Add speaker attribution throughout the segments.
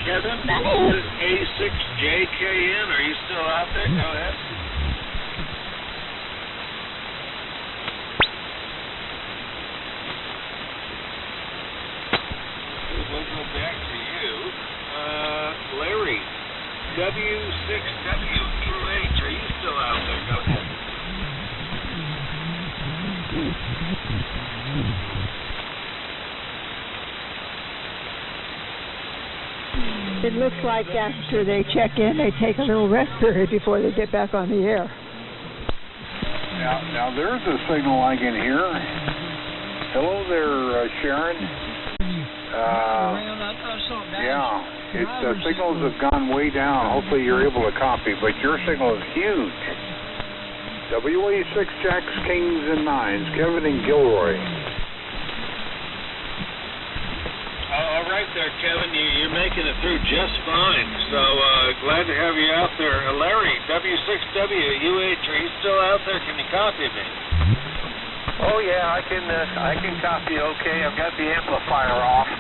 Speaker 1: Kevin, A6JKN, are you still out there? Go ahead. We'll go back to you. Larry, W6WQH, are you still out there? Go ahead.
Speaker 2: It looks like after they check in, they take a little rest period before they get back on the air.
Speaker 3: Now there's a signal I can hear. Hello there, Sharon. Yeah, the signals have gone way down. Hopefully you're able to copy, but your signal is huge. WA6 Jacks, Kings, and Nines, Kevin and Gilroy.
Speaker 1: All right there, Kevin. You're making it through just fine. So glad to have you out there. Larry, W6WUH, are you still out there? Can you copy me?
Speaker 4: Oh yeah, I can copy. Okay, I've got the amplifier off.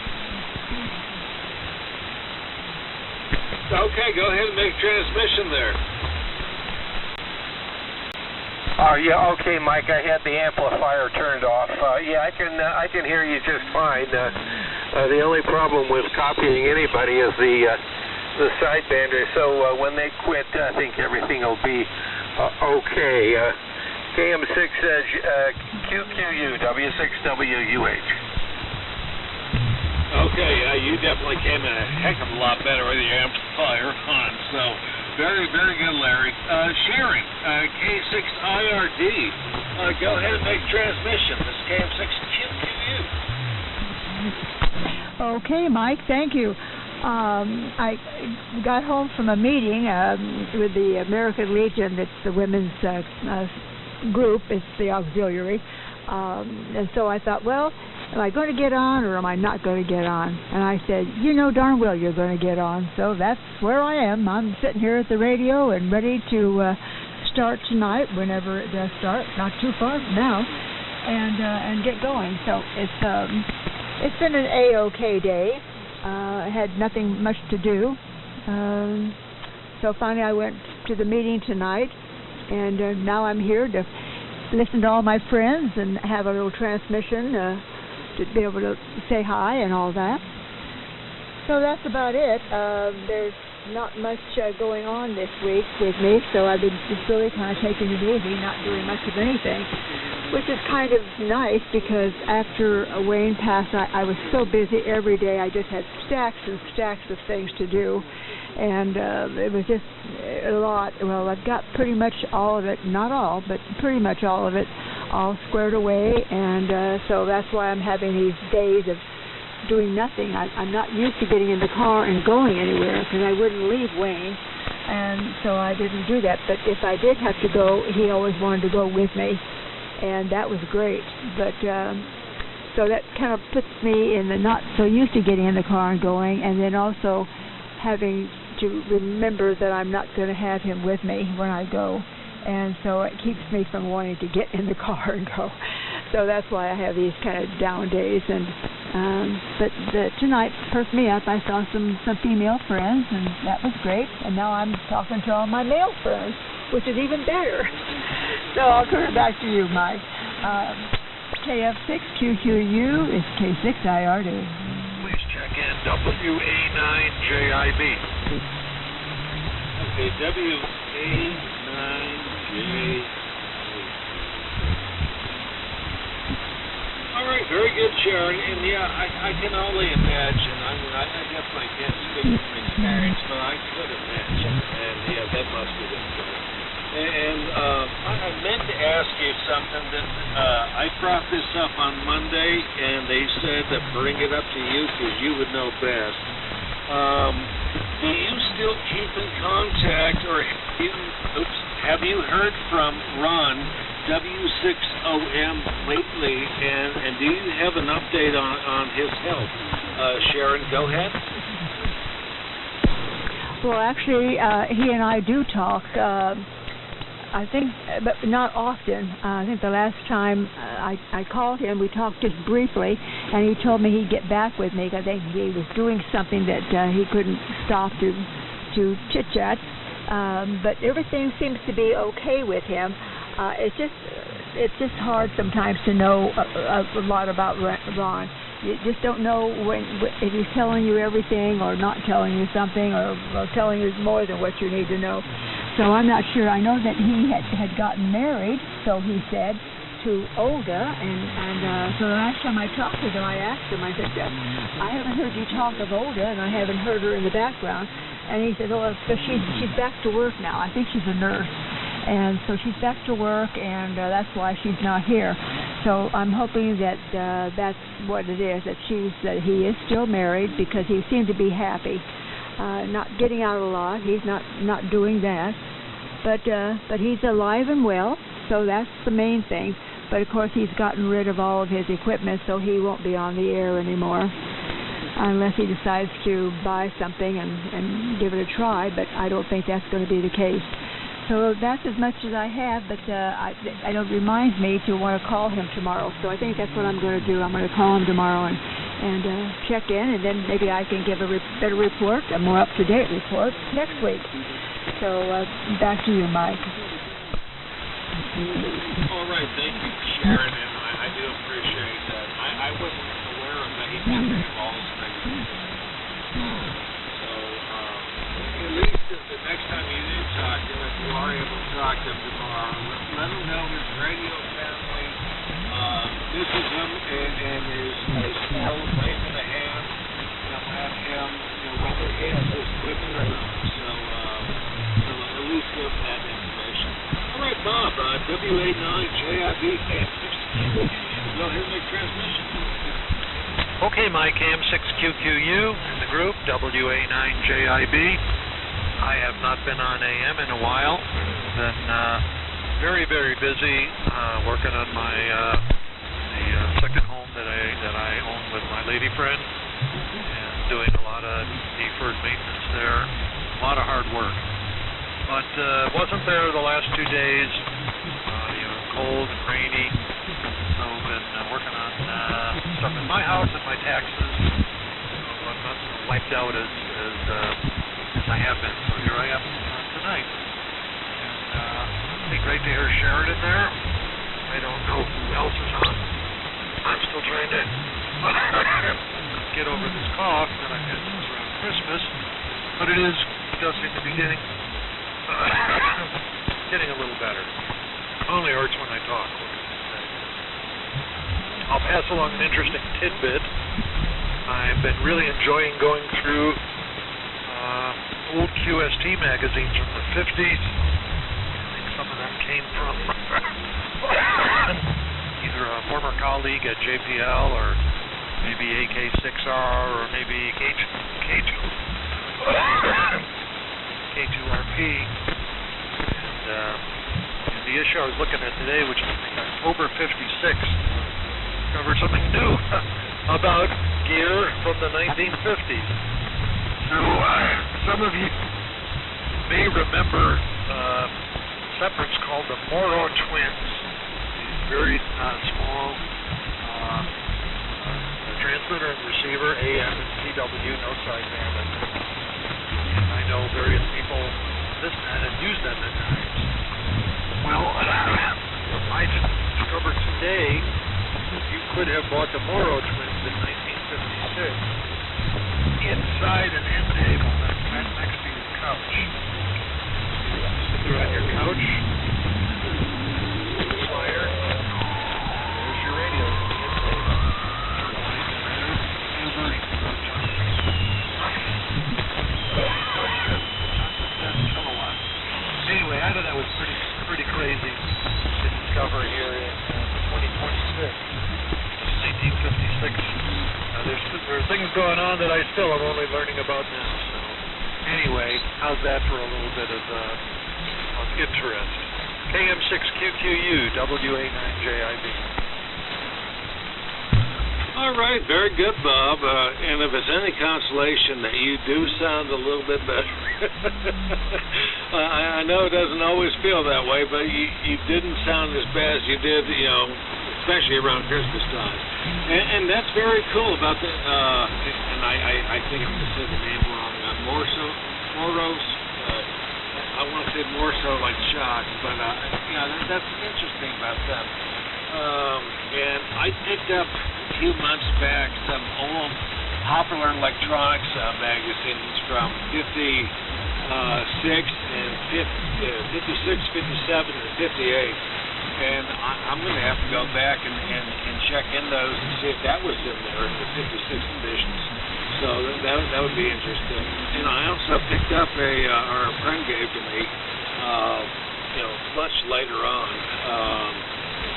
Speaker 1: Okay, go ahead and make transmission there.
Speaker 4: Oh yeah, okay, Mike. I had the amplifier turned off. Yeah, I can hear you just fine. The only problem with copying anybody is the sidebander. So when they quit, I think everything will be okay. KM6 QQU W6WUH.
Speaker 1: Okay, you definitely came in a heck of a lot better with your amplifier on. So very, very good, Larry. Sharon, K6IRD. Go ahead and make transmission. This is KM6 QQU.
Speaker 2: Okay, Mike, thank you. I got home from a meeting with the American Legion. It's the women's group. It's the auxiliary. And so I thought, well, am I going to get on or am I not going to get on? And I said, you know darn well you're going to get on. So that's where I am. I'm sitting here at the radio and ready to start tonight whenever it does start. Not too far from now. And get going. So it's been an A-OK day. I had nothing much to do. So finally I went to the meeting tonight, and now I'm here to listen to all my friends and have a little transmission to be able to say hi and all that. So that's about it. There's not much going on this week with me, so I've been just really kind of taking it easy, not doing much of anything, which is kind of nice because after Wayne passed, I was so busy every day. I just had stacks and stacks of things to do, and it was just a lot. Well, I've got pretty much all of it, not all, but pretty much all of it all squared away, and so that's why I'm having these days of doing nothing. I'm not used to getting in the car and going anywhere because I wouldn't leave Wayne, and so I didn't do that. But if I did have to go, he always wanted to go with me, and that was great. But so that kind of puts me in the not so used to getting in the car and going, and then also having to remember that I'm not going to have him with me when I go, and so it keeps me from wanting to get in the car and go. So that's why I have these kind of down days. And but tonight perked me up. I saw some female friends, and that was great. And now I'm talking to all my male friends, which is even better. So I'll turn it back to you, Mike. KF6QQU is K6IRD.
Speaker 1: Please check in WA9JIB. Okay, WA9JIB. All right, very good, Sharon. And yeah, I can only imagine. I mean, I definitely can't speak from experience, but I could imagine. And yeah, that must be difficult. And I meant to ask you something that I brought this up on Monday, and they said to bring it up to you because you would know best. Do you still keep in contact, or have you heard from Ron W6OM lately, and do you have an update on his health? Sharon, go ahead.
Speaker 2: Well, actually, he and I do talk I think, but not often. I think the last time I called him, we talked just briefly, and he told me he'd get back with me because I think he was doing something that he couldn't stop to chit-chat. But everything seems to be okay with him. It's just hard sometimes to know a lot about Ron. You just don't know if he's telling you everything or not telling you something or telling you more than what you need to know. So I'm not sure. I know that he had gotten married, so he said, to Olga, and so the last time I talked to him, I asked him, I said, I haven't heard you talk of Olga, and I haven't heard her in the background. And he said, oh, she's back to work now. I think she's a nurse. And so she's back to work, and that's why she's not here. So I'm hoping that that's what it is, that he is still married, because he seemed to be happy. Not getting out a lot. He's not doing that. But he's alive and well, so that's the main thing. But, of course, he's gotten rid of all of his equipment, so he won't be on the air anymore unless he decides to buy something and give it a try, but I don't think that's going to be the case. So that's as much as I have, but it reminds me to want to call him tomorrow. So I think that's what I'm going to do. I'm going to call him tomorrow and check in, and then maybe I can give a better report, a more up-to-date report next week. So back to you, Mike.
Speaker 1: All right, thank you, Sharon, and I do appreciate that. I wasn't aware of that he had involved in that. So at least the next time you do talk to him, if you are able to talk to him tomorrow, let him know his radio family misses him and is still waving a hand and let him, whether he has his equipment or not. So at least give him that information. All right, Bob, W89JIB, go ahead and make transmission.
Speaker 5: Okay, Mike, AM6QQU in the group, WA9JIB. I have not been on AM in a while. Been very, very busy working on my the second home that I own with my lady friend, and doing a lot of deferred maintenance there. A lot of hard work. But wasn't there the last 2 days, cold and rainy, so I've been working on stuff in my house and my taxes, so I'm not wiped out as I have been, so here I am tonight. And it'd be great to hear Sharon in there. I don't know who else is on. I'm still trying to get over this cough that I've had since around Christmas, but it does seem to be getting a little better. It only hurts when I talk. I'll pass along an interesting tidbit. I've been really enjoying going through old QST magazines from the 50s. I think some of them came from either a former colleague at JPL or maybe AK6R or maybe K2RP. And the issue I was looking at today, which is October 56, discovered something new about gear from the 1950s. So some of you may remember separates called the Morrow Twins. These very small transmitter and receiver, AM and CW, no sideband. And I know various people on this net have used them at times. Well, I discovered today that you could have bought the Morrow Twins in 1956 inside an end table that's right next to your couch. Sit there on your couch, fire, there's your radio. Anyway, I thought that was pretty crazy to discover here in 2026. 1956. There are things going on that I still am only learning about now. So anyway, how's that for a little bit of interest? KM6QQU, WA9JIB.
Speaker 1: All right, very good, Bob. And if it's any consolation that you do sound a little bit better I know it doesn't always feel that way, but you didn't sound as bad as you did, especially around Christmas time. And that's very cool about the, and I think I'm going to say the name wrong, Moros. I want to say more so like shock, but that's interesting about them. And I picked up a few months back some old Popular Electronics magazines from 56 and 57 and 58. And I'm going to have to go back and check in those and see if that was in there in the 56 editions. So that would be interesting. And I also picked up or a friend gave to me, much later on,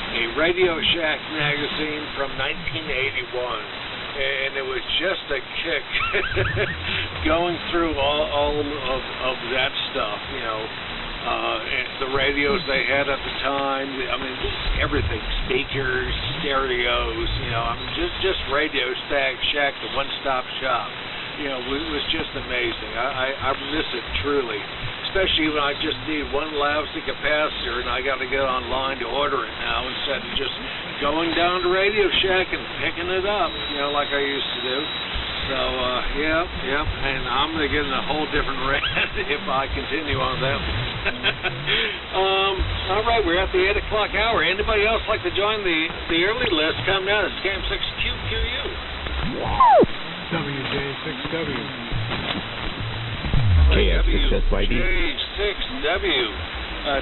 Speaker 1: a Radio Shack magazine from 1981. And it was just a kick going through all of that stuff, and the radios they had at the time. I mean, everything, speakers, stereos, just Radio Shack, the one-stop shop. It was just amazing. I miss it truly, especially when I just need one lousy capacitor and I got to get online to order it now instead of just going down to Radio Shack and picking it up, like I used to do. So, and I'm going to get in a whole different rant if I continue on that. All right, we're at the 8 o'clock hour. Anybody else like to join the early list? Come down to Scam 6QQU.
Speaker 3: WJ6W.
Speaker 6: KF6SYD.
Speaker 1: J6W.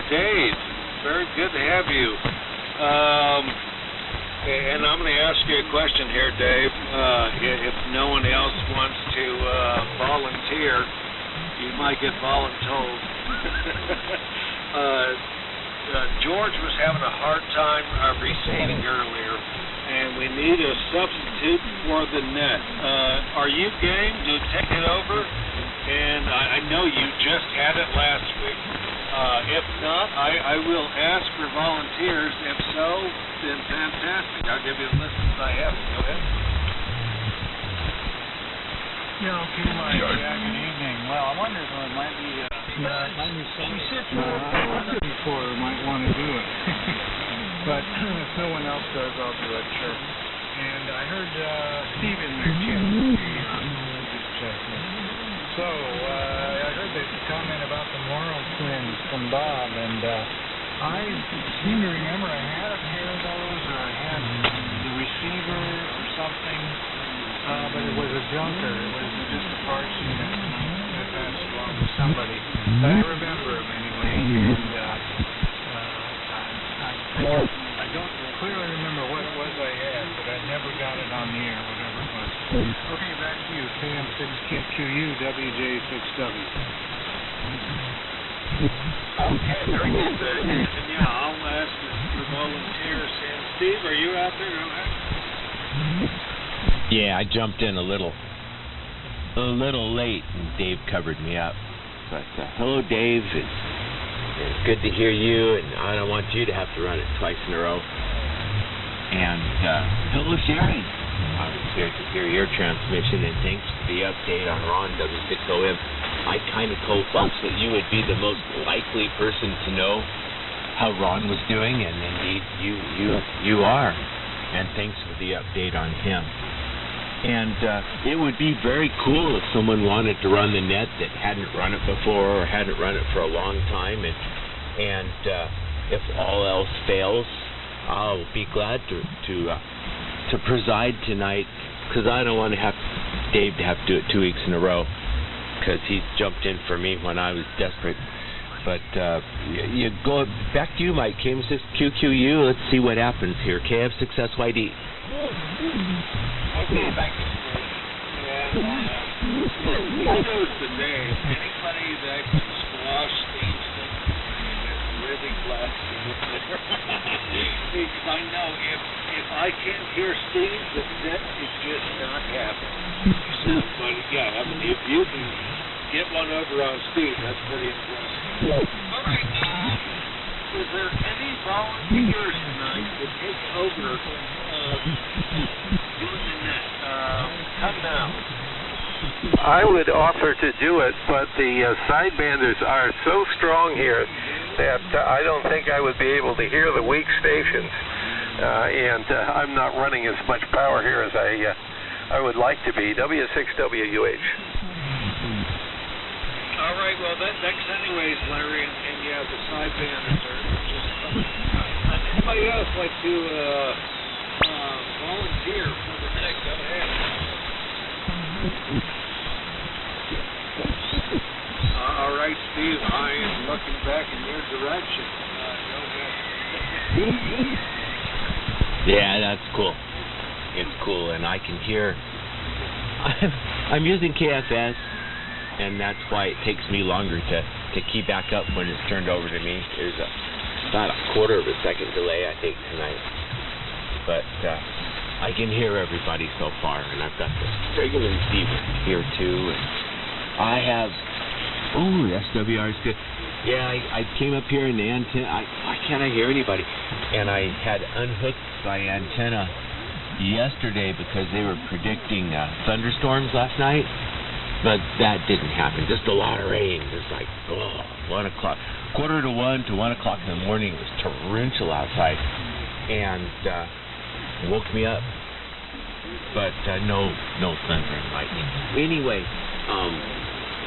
Speaker 1: Dave, very good to have you. And I'm going to ask you a question here, Dave. If no one else wants to volunteer, you might get voluntold. George was having a hard time receiving earlier, and we need a substitute for the net. Are you game to take it over? And I know you just had it last week. If not, I will ask for volunteers. If so, then fantastic. I'll give you the list as I have it. Go ahead.
Speaker 7: Yeah, okay, Mike. Yeah, good evening. Well, I wonder if it might be before might want to do it. But if no one else does, I'll do it, sure. And I heard Steve in there, Jim. Just checking. So, I heard the comment about the Morrow twins from Bob, and I seem to remember I had a pair of those, or I had the receiver or something, but it was a junker. It was just a parts unit that passed along to somebody. But I remember them anyway, and I don't clearly remember what it was I had, but I never got it on the air, whatever it was. Okay, back to you, KM6QU, WJ6W.
Speaker 1: Okay, very good. And I'll ask for volunteers. And Steve, are you out there?
Speaker 6: Yeah, I jumped in a little late, and Dave covered me up. But hello, Dave. It's good to hear you, and I don't want you to have to run it twice in a row. And hello, Sherry. I was here to hear your transmission, and thanks for the update on Ron W6OM. I kind of told folks that you would be the most likely person to know how Ron was doing, and indeed you are. And thanks for the update on him. And it would be very cool if someone wanted to run the net that hadn't run it before or hadn't run it for a long time. And if all else fails, I'll be glad to preside tonight, because I don't want to have Dave to have to do it 2 weeks in a row, because he jumped in for me when I was desperate. But you go back to you, Mike. KM6QQU. Let's see what happens here. KF6SYD.
Speaker 1: Okay, thank you. And kudos to Dave. Anybody that can squash Steve's sympathy is really blessed to be there. Because I know if I can't hear Steve, then it's just not happening. So, but yeah, I mean, if you can get one over on Steve, that's pretty impressive. All right. Is there any volunteers tonight to take over doing the net? Come now.
Speaker 4: I would offer to do it, but the sidebanders are so strong here that I don't think I would be able to hear the weak stations, and I'm not running as much power here as I would like to be. W6WUH.
Speaker 1: All right, well, that's anyways, Larry, and yeah, the sidebanders are just... anybody else like to volunteer for the next? Go ahead. All right, Steve, I am looking back in your direction. Go ahead.
Speaker 6: Yeah, that's cool. It's cool, and I can hear... I'm using KFS, and that's why it takes me longer to key back up when it's turned over to me. There's about a quarter of a second delay, I think, tonight. But I can hear everybody so far, and I've got the regular receiver here, too. And I have... Oh, the SWR is good. Yeah, I came up here in the antenna. Why can't I hear anybody? And I had unhooked my antenna yesterday because they were predicting thunderstorms last night. But that didn't happen. Just a lot of rain. Just like, 1 o'clock. Quarter to 1 to 1 o'clock in the morning. It was torrential outside. And it woke me up. But no thunder and lightning. Anyway,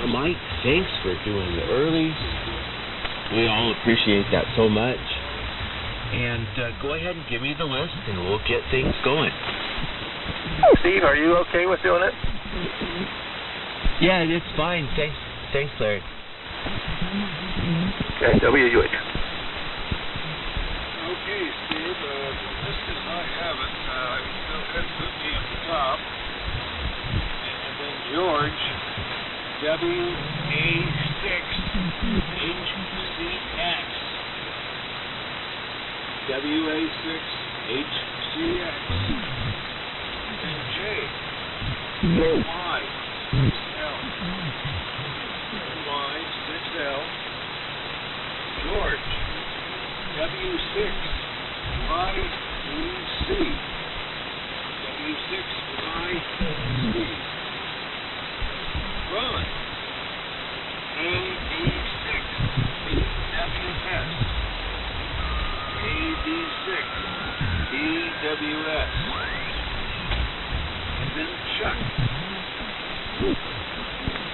Speaker 6: Mike, thanks for doing the early. We all appreciate that so much. And go ahead and give me the list, and we'll get things going.
Speaker 4: Steve, are you okay with doing it?
Speaker 6: Yeah, it's fine. Thanks, Larry.
Speaker 4: Okay, WUH.
Speaker 1: Okay, Steve, just as I have it, go ahead and put me at the top. And then George, WA6HCX. WA6HCX. And J. Y. 6L. George. W6 IEC. W6 IEC. Ron. AD6 WS. AD6 DWS. And then Chuck.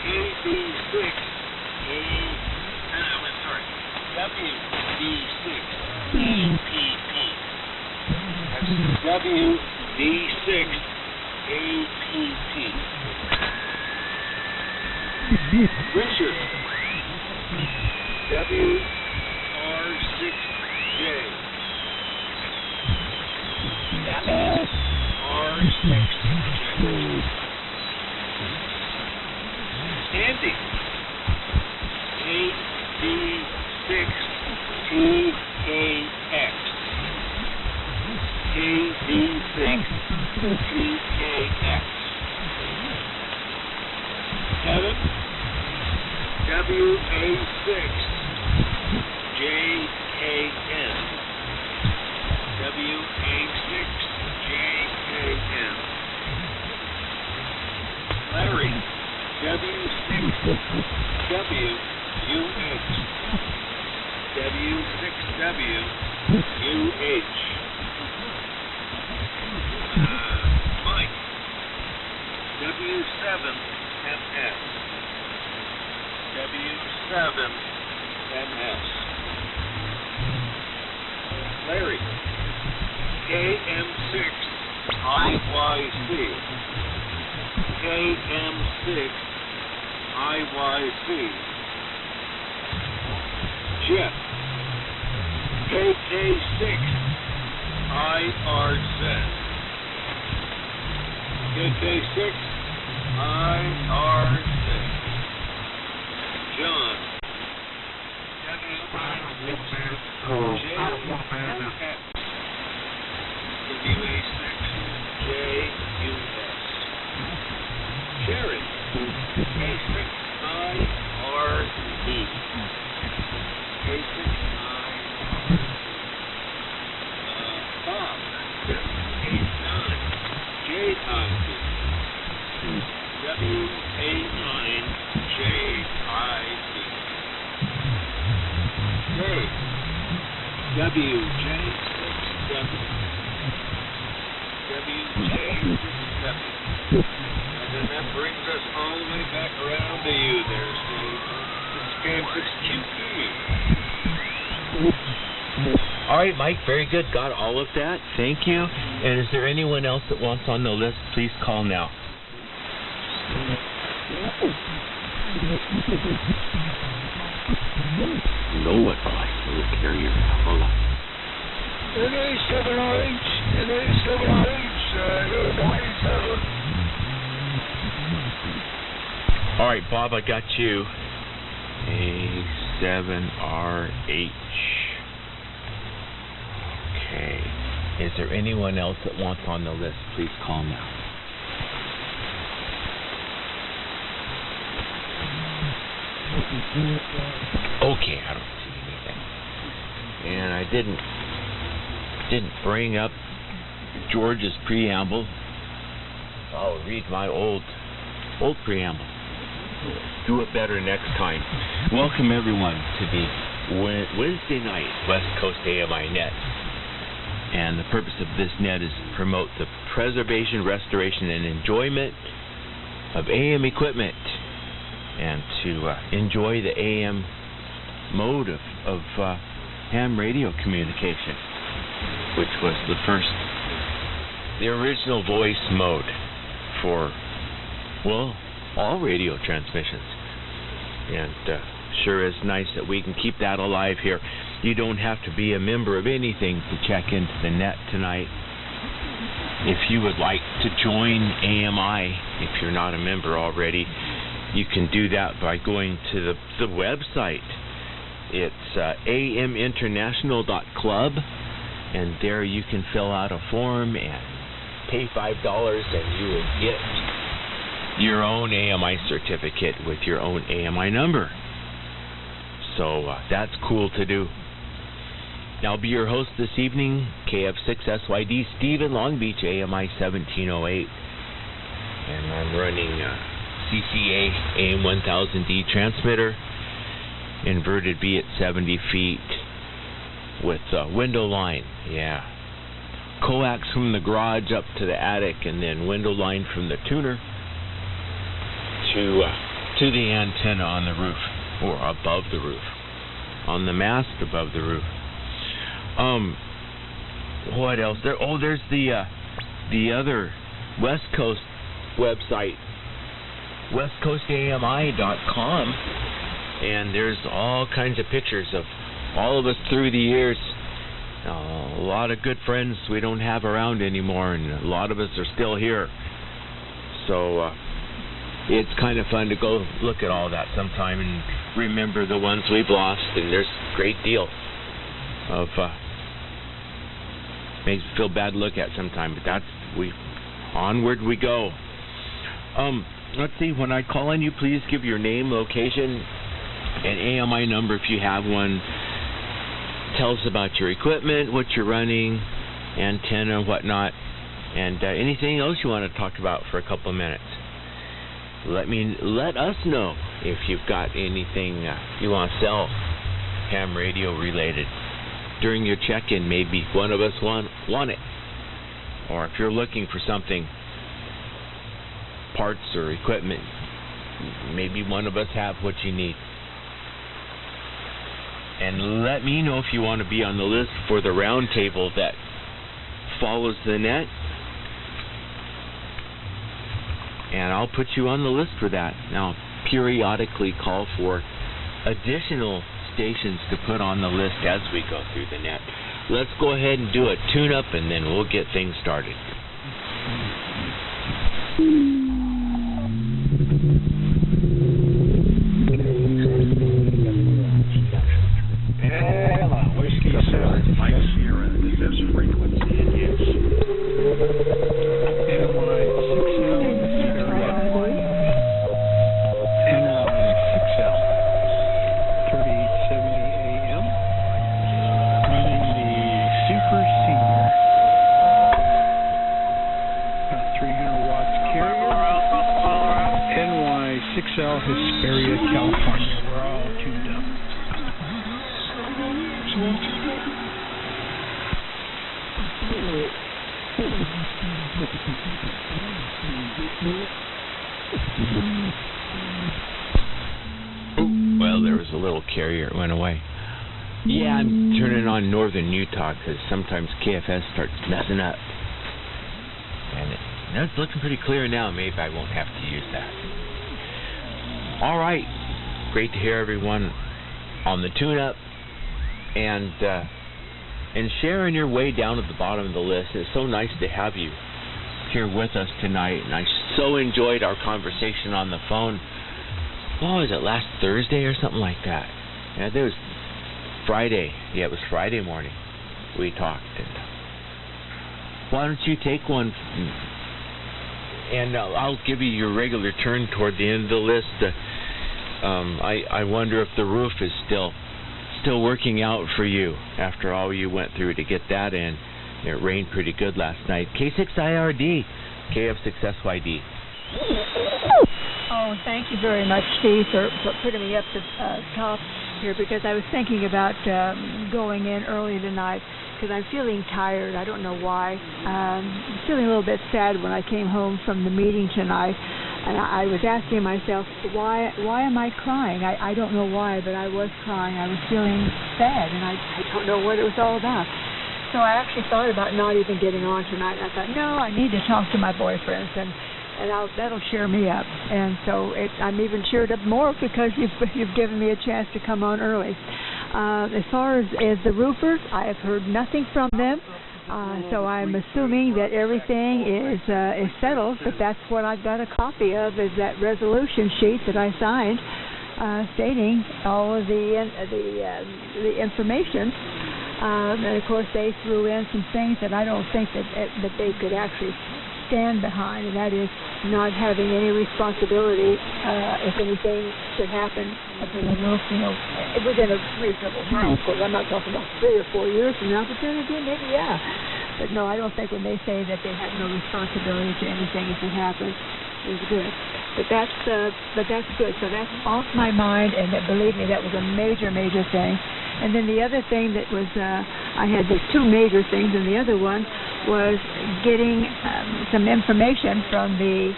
Speaker 1: KB6 WD6 APP. That's WD6 APP. Richard. WR6J. R6J. Andy. AD6TKX. AD6TKX. Kevin. WA6JKN. WA6JKN. Larry. W6WUH. W6WUH. Mike. W7MS. W7MS. Larry. KM6IYC. KM6IYC. Jeff. KK6IRZ. KK6IRZ. John. WA6JUS. Sharon. K6IRE. K6IRE. Bob. K9. JIP. W And then that brings us all the way back around to you there, Steve. It's game 6QQ.
Speaker 6: All right, Mike, very good. Got all of that. Thank you. And is there anyone else that wants on the list? Please call now. No one likes the carrier. Hold on.
Speaker 1: NA7RH, NA7RH,
Speaker 6: All right, Bob, I got you. A7RH. Okay. Is there anyone else that wants on the list? Please call now. Okay, I don't see anything. And I didn't bring up George's preamble. I'll read my old preamble. Do it better next time. Welcome everyone to the Wednesday night West Coast AMI Net. And the purpose of this net is to promote the preservation, restoration, and enjoyment of AM equipment, and to enjoy the AM mode of ham radio communication, which was the original voice mode for, well, all radio transmissions. And sure is nice that we can keep that alive here. You don't have to be a member of anything to check into the net tonight. If you would like to join AMI, if you're not a member already, you can do that by going to the website. It's aminternational.club, and there you can fill out a form and pay $5, and you will get your own AMI certificate with your own AMI number. So that's cool to do. I'll be your host this evening, KF6SYD, Steve in Long Beach, AMI 1708. And I'm running CCA AM 1000D transmitter, inverted B at 70 feet with window line, yeah. Coax from the garage up to the attic, and then window line from the tuner to the antenna on the roof, or above the roof, on the mast above the roof. What else? There's the other West Coast website, westcoastami.com, and there's all kinds of pictures of all of us through the years. A lot of good friends we don't have around anymore, and a lot of us are still here. So it's kind of fun to go look at all that sometime and remember the ones we've lost. And there's a great deal of makes me feel bad to look at sometime, but onward we go. Let's see, when I call on you, please give your name, location, and AMI number if you have one. Tell us about your equipment, what you're running, antenna, whatnot, and anything else you want to talk about for a couple of minutes. Let us know if you've got anything you want to sell, ham radio related. During your check-in, maybe one of us want it. Or if you're looking for something, parts or equipment, maybe one of us have what you need. And let me know if you want to be on the list for the round table that follows the net, and I'll put you on the list for that. Now, periodically call for additional stations to put on the list as we go through the net. Let's go ahead and do a tune-up, and then we'll get things started.
Speaker 7: Whiskey 7 Mike Sierra, this is frequency and yes. NY 6L, NY 6L, 3870 AM, running the Super Senior, about 300 watts carrier, NY 6L, Hesperia, California. We're all tuned up.
Speaker 6: Well, there was a little carrier. It went away. Yeah, I'm turning on Northern Utah because sometimes KFS starts messing up. And it's looking pretty clear now. Maybe I won't have to use that. All right. Great to hear everyone on the tune-up. And sharing your way down at the bottom of the list. It's so nice to have you here with us tonight. And I so enjoyed our conversation on the phone. What was it, last Thursday or something like that? Yeah, it was Friday. Yeah, it was Friday morning we talked. And why don't you take one, and I'll give you your regular turn toward the end of the list. I wonder if the roof is still working out for you after all you went through to get that in. It rained pretty good last night. K6IRD, KF6SYD.
Speaker 2: Oh, thank you very much, Steve, for putting me up to top here, because I was thinking about going in early tonight because I'm feeling tired. I don't know why. I'm feeling a little bit sad when I came home from the meeting tonight, and I was asking myself, why am I crying? I don't know why, but I was crying. I was feeling sad, and I don't know what it was all about. So I actually thought about not even getting on tonight. I thought, no, I need to talk to my boyfriends, and that'll cheer me up. And so I'm even cheered up more because you've given me a chance to come on early. As far as the roofers, I have heard nothing from them. So I'm assuming that everything is settled. But that's what I've got a copy of, is that resolution sheet that I signed, stating all of the information. And of course, they threw in some things that I don't think that they could actually stand behind, and that is not having any responsibility if anything should happen to the roof, within a reasonable time. Of course, I'm not talking about 3 or 4 years from now, but then again, maybe, yeah. But no, I don't think when they say that they have no responsibility to anything if it happens, is good. But that's good. So that's off my mind, and believe me, that was a major, major thing. And then the other thing that was, I had the 2 major things, and the other one was getting some information from the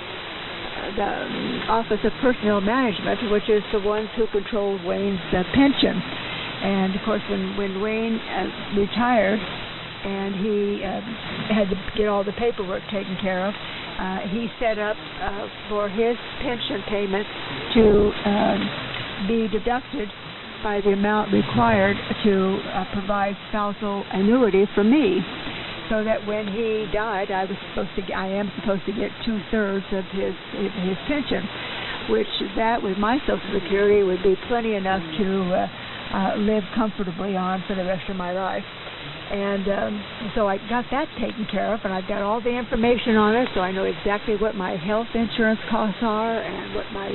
Speaker 2: Office of Personnel Management, which is the ones who control Wayne's pension. And of course, when Wayne retired and he had to get all the paperwork taken care of, he set up for his pension payment to be deducted by the amount required to provide spousal annuity for me, so that when he died, I am supposed to get 2/3 of his pension, which that with my Social Security would be plenty enough to live comfortably on for the rest of my life. And so I got that taken care of, and I've got all the information on it, so I know exactly what my health insurance costs are and what my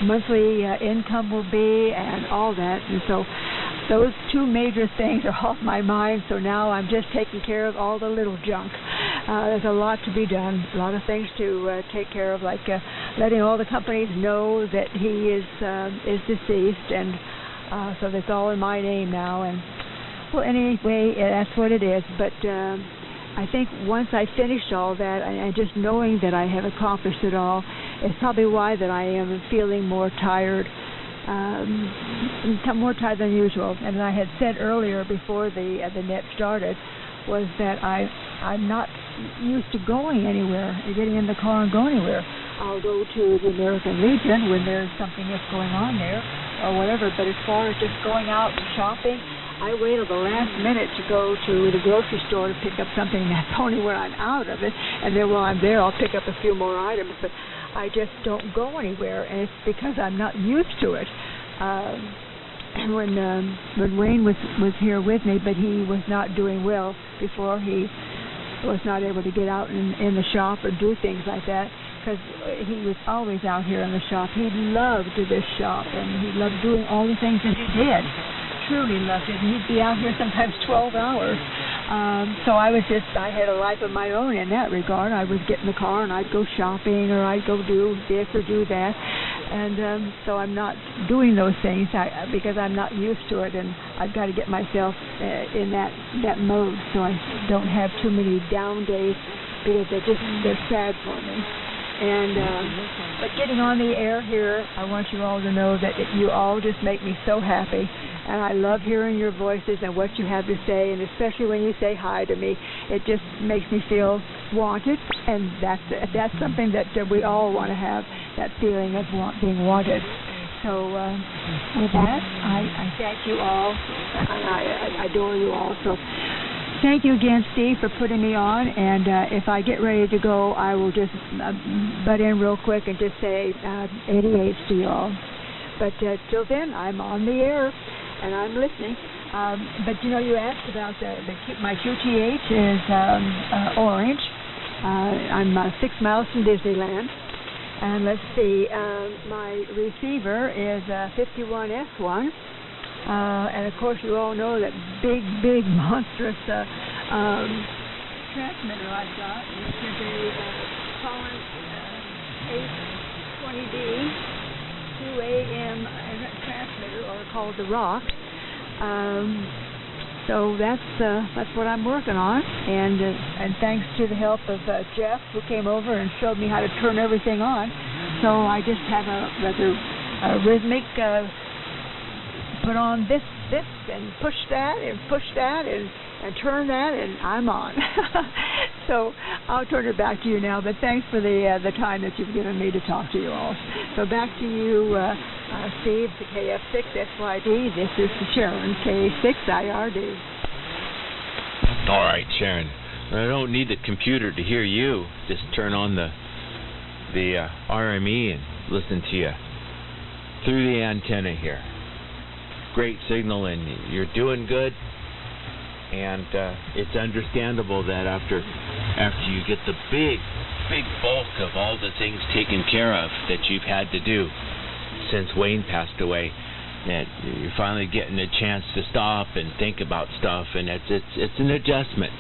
Speaker 2: monthly income will be and all that. And so those 2 major things are off my mind, so now I'm just taking care of all the little junk. There's a lot to be done, a lot of things to take care of, like letting all the companies know that he is deceased, and so that's all in my name now. And well, anyway, that's what it is. But I think once I finished all that, and just knowing that I have accomplished it all, is probably why that I am feeling more tired, more tired than usual. And I had said earlier, before the net started, was that I'm not used to going anywhere, getting in the car and going anywhere. I'll go to the American Legion when there's something that's going on there or whatever. But as far as just going out and shopping, I wait till the last minute to go to the grocery store to pick up something. That's only when I'm out of it. And then while I'm there, I'll pick up a few more items. But I just don't go anywhere, and it's because I'm not used to it. When Wayne was here with me, but he was not doing well before. He was not able to get out in the shop or do things like that, because he was always out here in the shop. He loved this shop, and he loved doing all the things that he did. Truly loved it, and he'd be out here sometimes 12 hours. So I had a life of my own in that regard. I would get in the car and I'd go shopping, or I'd go do this or do that. And so I'm not doing those things because I'm not used to it, and I've got to get myself in that mode so I don't have too many down days because they're sad for me. And but getting on the air here, I want you all to know that you all just make me so happy, and I love hearing your voices and what you have to say, and especially when you say hi to me, it just makes me feel wanted, and that's something that we all want to have, that feeling of being wanted. So with that, I thank you all, and I adore you all. So thank you again, Steve, for putting me on, and if I get ready to go, I will just butt in real quick and just say 88 to you all. But till then, I'm on the air, and I'm listening. But, you asked about my QTH is orange. I'm 6 miles from Disneyland. And let's see, my receiver is 51S1. And of course, you all know that big, monstrous transmitter I've got, which is a Collins 820D 2AM transmitter, or called the Rock. So that's what I'm working on, and thanks to the help of Jeff, who came over and showed me how to turn everything on. So I just have a rather rhythmic. Put on this and push that and turn that, and I'm on. So I'll turn it back to you now, but thanks for the time that you've given me to talk to you all. So back to you, Steve, the KF6SYD. This is Sharon, K6IRD.
Speaker 6: All right, Sharon. I don't need the computer to hear you. Just turn on the RME and listen to you through the antenna here. Great signal, and you're doing good. And it's understandable that after you get the big bulk of all the things taken care of that you've had to do since Wayne passed away, that you're finally getting a chance to stop and think about stuff, and it's an adjustment.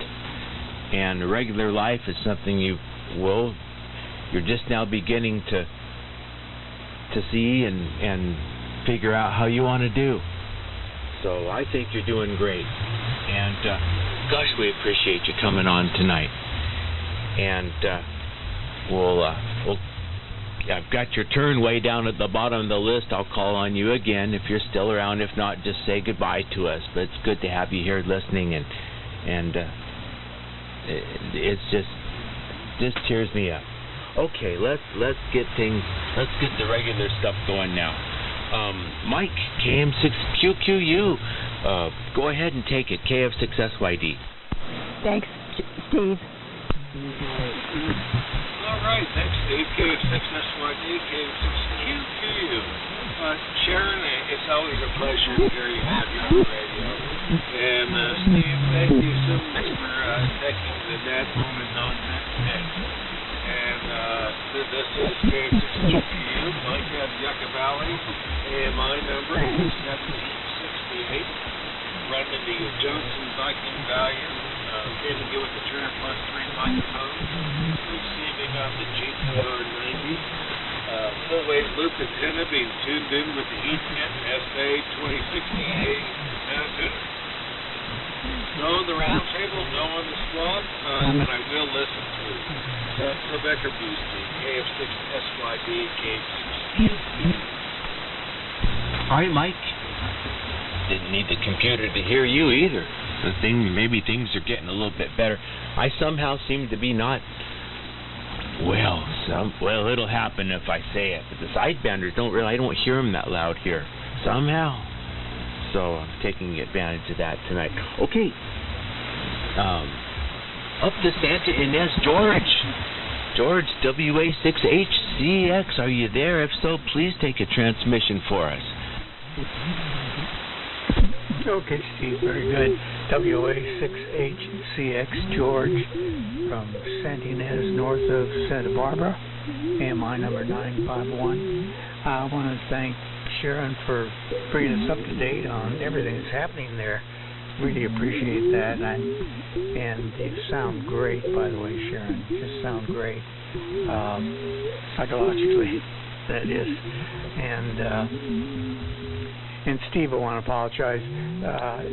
Speaker 6: And regular life is something you're just now beginning to see and figure out how you want to do. So I think you're doing great. And gosh, we appreciate you coming on tonight. And I've got your turn way down at the bottom of the list. I'll call on you again if you're still around. If not, just say goodbye to us. But it's good to have you here listening, and it's just cheers me up. Okay, let's get the regular stuff going now. Mike, KM6QQU, go ahead and take it, KF6SYD.
Speaker 2: Thanks, Steve.
Speaker 1: All right, thanks, Steve. KF6SYD, KF6QQU. Sharon, it's always a pleasure to hear you have you on the radio. And Steve, thank you so much for taking the net moment on that day. And this is KF6QQU, Mike out of Yucca Valley. And my number is 768. Running the Johnson Viking Valiant. Getting you with the Turner Plus 3 microphone. Receiving on the GPR90. Full wave loop antenna being tuned in with the Ethernet SA2068 mounted. No on the round table, no on the squad, but I will listen to Rebecca Boosty, KF6SYD, KF6.
Speaker 6: All right, Mike. Didn't need the computer to hear you either. Maybe things are getting a little bit better. I somehow seem to be not. Well, it'll happen if I say it. But the sidebanders I don't hear them that loud here somehow. So I'm taking advantage of that tonight. Okay. Up to Santa Ynez, George, WA6HCX, are you there? If so, please take a transmission for us.
Speaker 7: Okay, Steve, very good. WA6HCX, George, from Santa Ynez, north of Santa Barbara, AMI number 951. I want to thank Sharon for bringing us up to date on everything that's happening there. Really appreciate that. And you sound great, by the way, Sharon. You just sound great. Psychologically. that is. And Steve, I want to apologize.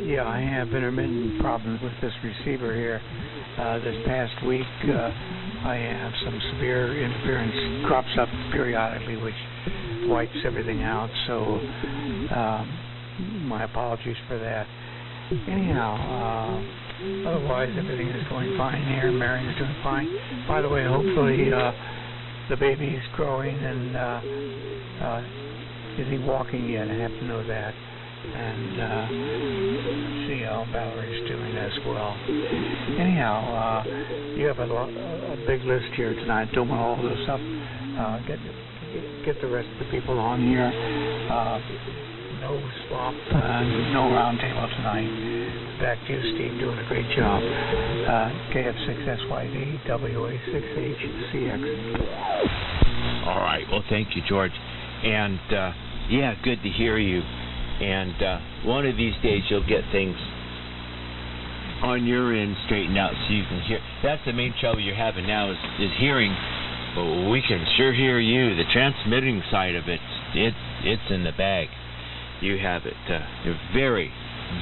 Speaker 7: Yeah, I have intermittent problems with this receiver here. This past week, I have some severe interference, crops up periodically, which wipes everything out. So, my apologies for that. Anyhow, otherwise everything is going fine here. Marion's doing fine. By the way, hopefully the baby is growing and is he walking yet? I have to know that. And let's see how Valerie's doing as well. Anyhow, you have a big list here tonight. Don't want all this up. Get the rest of the people on here. No swap, no round table tonight. Back to you, Steve, doing a great job. KF6SYD, WA6HCX.
Speaker 6: All right. Well, thank you, George. And, yeah, good to hear you. And one of these days you'll get things on your end straightened out so you can hear. That's the main trouble you're having now is hearing. But we can sure hear you. The transmitting side of it's in the bag. You have it. A very,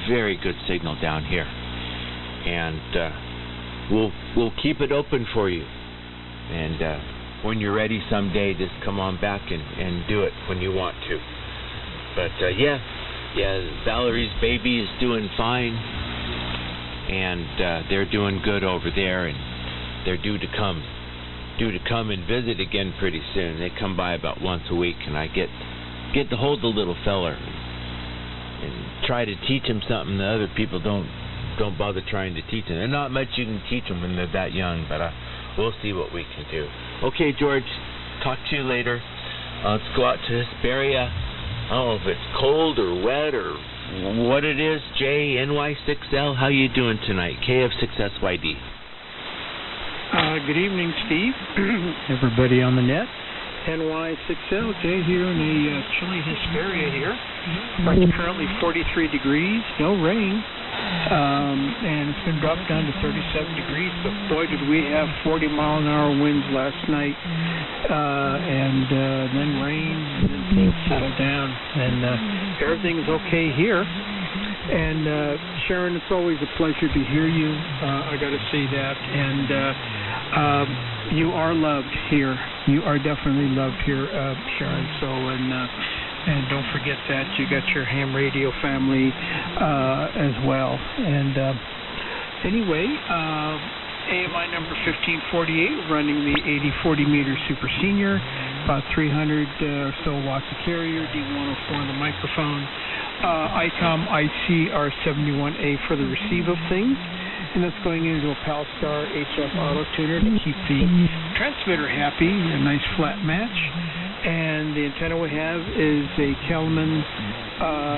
Speaker 6: very good signal down here, and we'll keep it open for you. And when you're ready someday, just come on back and do it when you want to. But yeah, Valerie's baby is doing fine, and they're doing good over there, and they're due to come and visit again pretty soon. They come by about once a week, and I get to hold the little feller and try to teach him something that other people don't bother trying to teach him. There's not much you can teach them when they're that young, but we'll see what we can do. Okay, George, talk to you later. Let's go out to Hesperia. I don't know if it's cold or wet or what it is. JNY6L, how you doing tonight? KF6SYD.
Speaker 7: Good evening, Steve. Everybody on the net. NY6L, Jay here in a chilly Hesperia here. It's currently 43 degrees, no rain, and it's been dropped down to 37 degrees, but boy did we have 40-mile-an-hour winds last night, and then rain, and then things settled down, and everything's okay here. And Sharon, it's always a pleasure to hear you. I got to say that, and you are loved here. You are definitely loved here, Sharon. So, and don't forget that you got your ham radio family as well. And anyway, AMI number 1548, running the 80-40 meter super senior, about 300 or so watts of carrier, D104 on the microphone. ICOM ICR71A for the receive of things, and that's going into a Palstar HF auto tuner to keep the transmitter happy, a nice flat match. And the antenna we have is a Kelman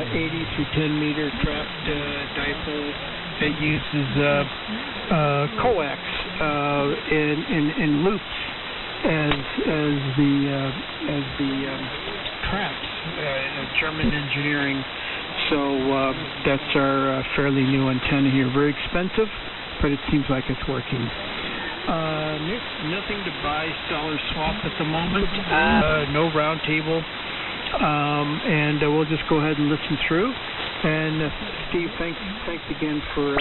Speaker 7: 80 through 10 meter trapped dipole that uses coax in loops as the traps. German engineering. So that's our fairly new antenna here. Very expensive, but it seems like it's working. Nothing to buy, dollar swap at the moment. No round table. And we'll just go ahead and listen through. And Steve, thanks again for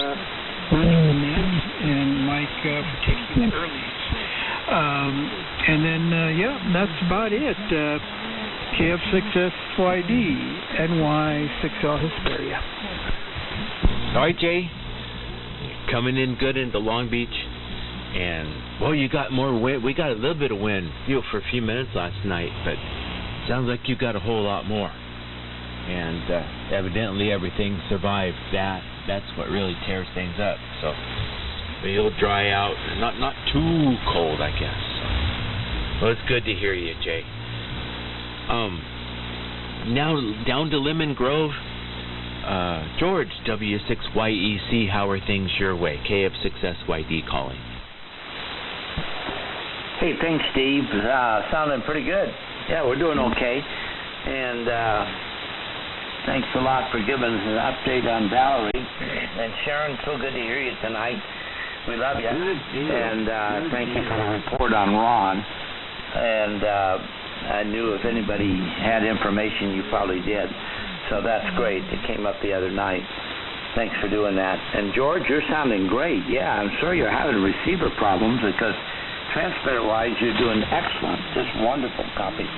Speaker 7: running the net, and Mike for taking the earlies. And then, that's about it. KF6SYD, NY6L Hesperia.
Speaker 6: All right, Jay. Coming in good into Long Beach. And, well, you got more wind. We got a little bit of wind for a few minutes last night, but sounds like you got a whole lot more. And evidently everything survived that. That's what really tears things up. So it'll dry out. Not too cold, I guess. So, well, it's good to hear you, Jay. Now down to Lemon Grove. George, W6YEC, how are things your way? KF6SYD calling.
Speaker 8: Hey, thanks, Steve. Sounding pretty good. Yeah, we're doing okay. And thanks a lot for giving us an update on Valerie. And Sharon, so good to hear you tonight. We love you. And thank you for the report on Ron. And I knew if anybody had information, you probably did. So that's great. It came up the other night. Thanks for doing that. And George, you're sounding great. Yeah, I'm sure you're having receiver problems because transmitter-wise, you're doing excellent. Just wonderful copy.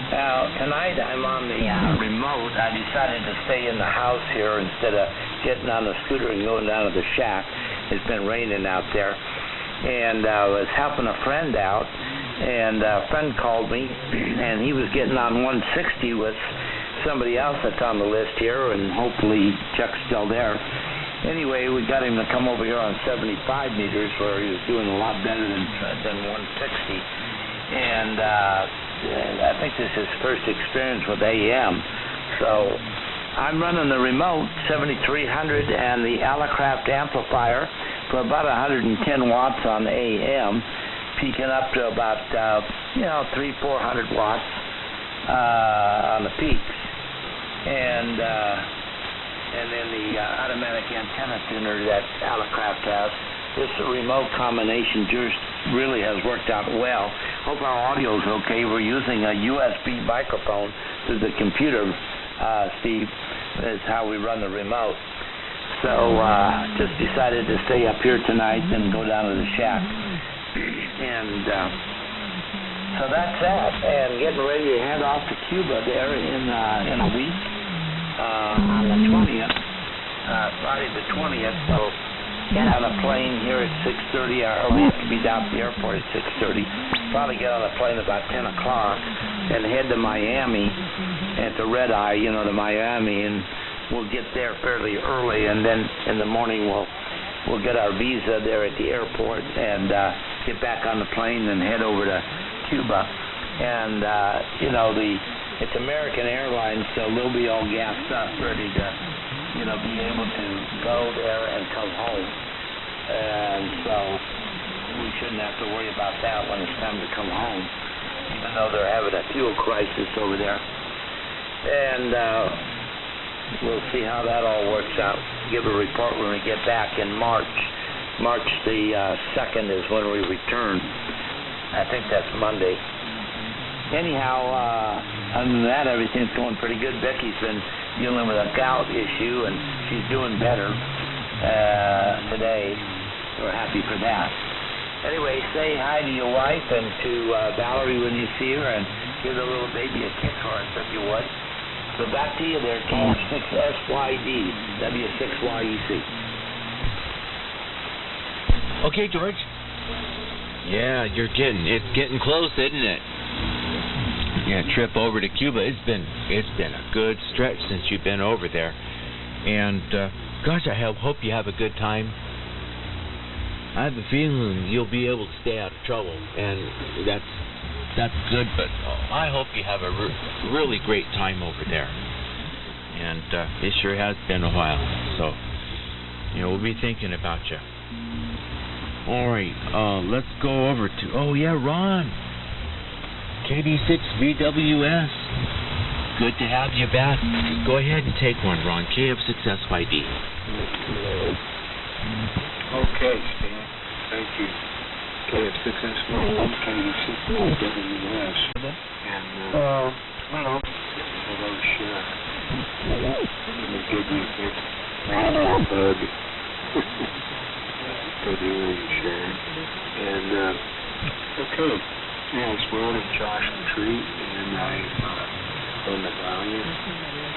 Speaker 8: Now, tonight I'm on the remote. I decided to stay in the house here instead of getting on the scooter and going down to the shack. It's been raining out there. And I was helping a friend out, and a friend called me, and he was getting on 160 with somebody else that's on the list here, and hopefully Chuck's still there. Anyway, we got him to come over here on 75 meters, where he was doing a lot better than 160. And I think this is his first experience with AM. So I'm running the remote 7300 and the Alacraft amplifier for about 110 watts on AM, peaking up to about 300-400 watts on the peaks. And then the automatic antenna tuner that Alacraft has. This remote combination just really has worked out well. Hope our audio's okay. We're using a USB microphone through the computer, Steve, is how we run the remote. So just decided to stay up here tonight and go down to the shack. And so that's that. And getting ready to head off to Cuba there in a week. On the 20th, Friday the 20th, so get on a plane here at 6:30, or we have to be down at the airport at 6:30, probably get on a plane about 10 o'clock, and head to Miami, and to Red Eye, to Miami, and we'll get there fairly early, and then in the morning we'll get our visa there at the airport, and get back on the plane and head over to Cuba, and it's American Airlines, so they'll be all gassed up, ready to, be able to go there and come home. And so we shouldn't have to worry about that when it's time to come home, even though they're having a fuel crisis over there. And we'll see how that all works out. Give a report when we get back in March. March the 2nd is when we return. I think that's Monday. Anyhow, other than that, everything's going pretty good. Becky's been dealing with a gout issue, and she's doing better today. We're happy for that. Anyway, say hi to your wife and to Valerie when you see her, and give the little baby a kiss for us, if you would. So back to you there, KM6SYD, W6YEC.
Speaker 6: Okay, George. Yeah, it's getting close, isn't it? Yeah, trip over to Cuba. It's been a good stretch since you've been over there, and gosh, I hope you have a good time. I have a feeling you'll be able to stay out of trouble, and that's good. But I hope you have a really great time over there, and it sure has been a while. So we'll be thinking about you. All right, let's go over to Ron. KD6VWS. Good to have you back. Go ahead and take one, Ron. KF6SYD.
Speaker 1: Okay, Stan. Thank you. KF6SYD, KD6VWS. And, hello, Sharon. Let me give you a big hug. Good evening, Sharon. And, okay. Yes, we're on a Josh retreat, and I'm on the volume.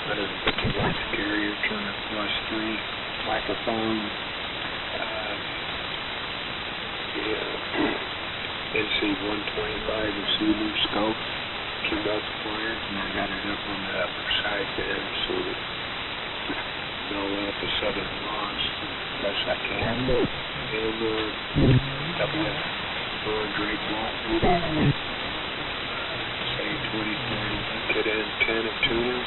Speaker 1: 150 watts carrier, turner +3 microphone. The NC125 receiver scope, amplifier, and I got it up on the upper side there so that they'll let the southern loss as best I can. And Drake watt meter, say 2030 kit antenna tuner,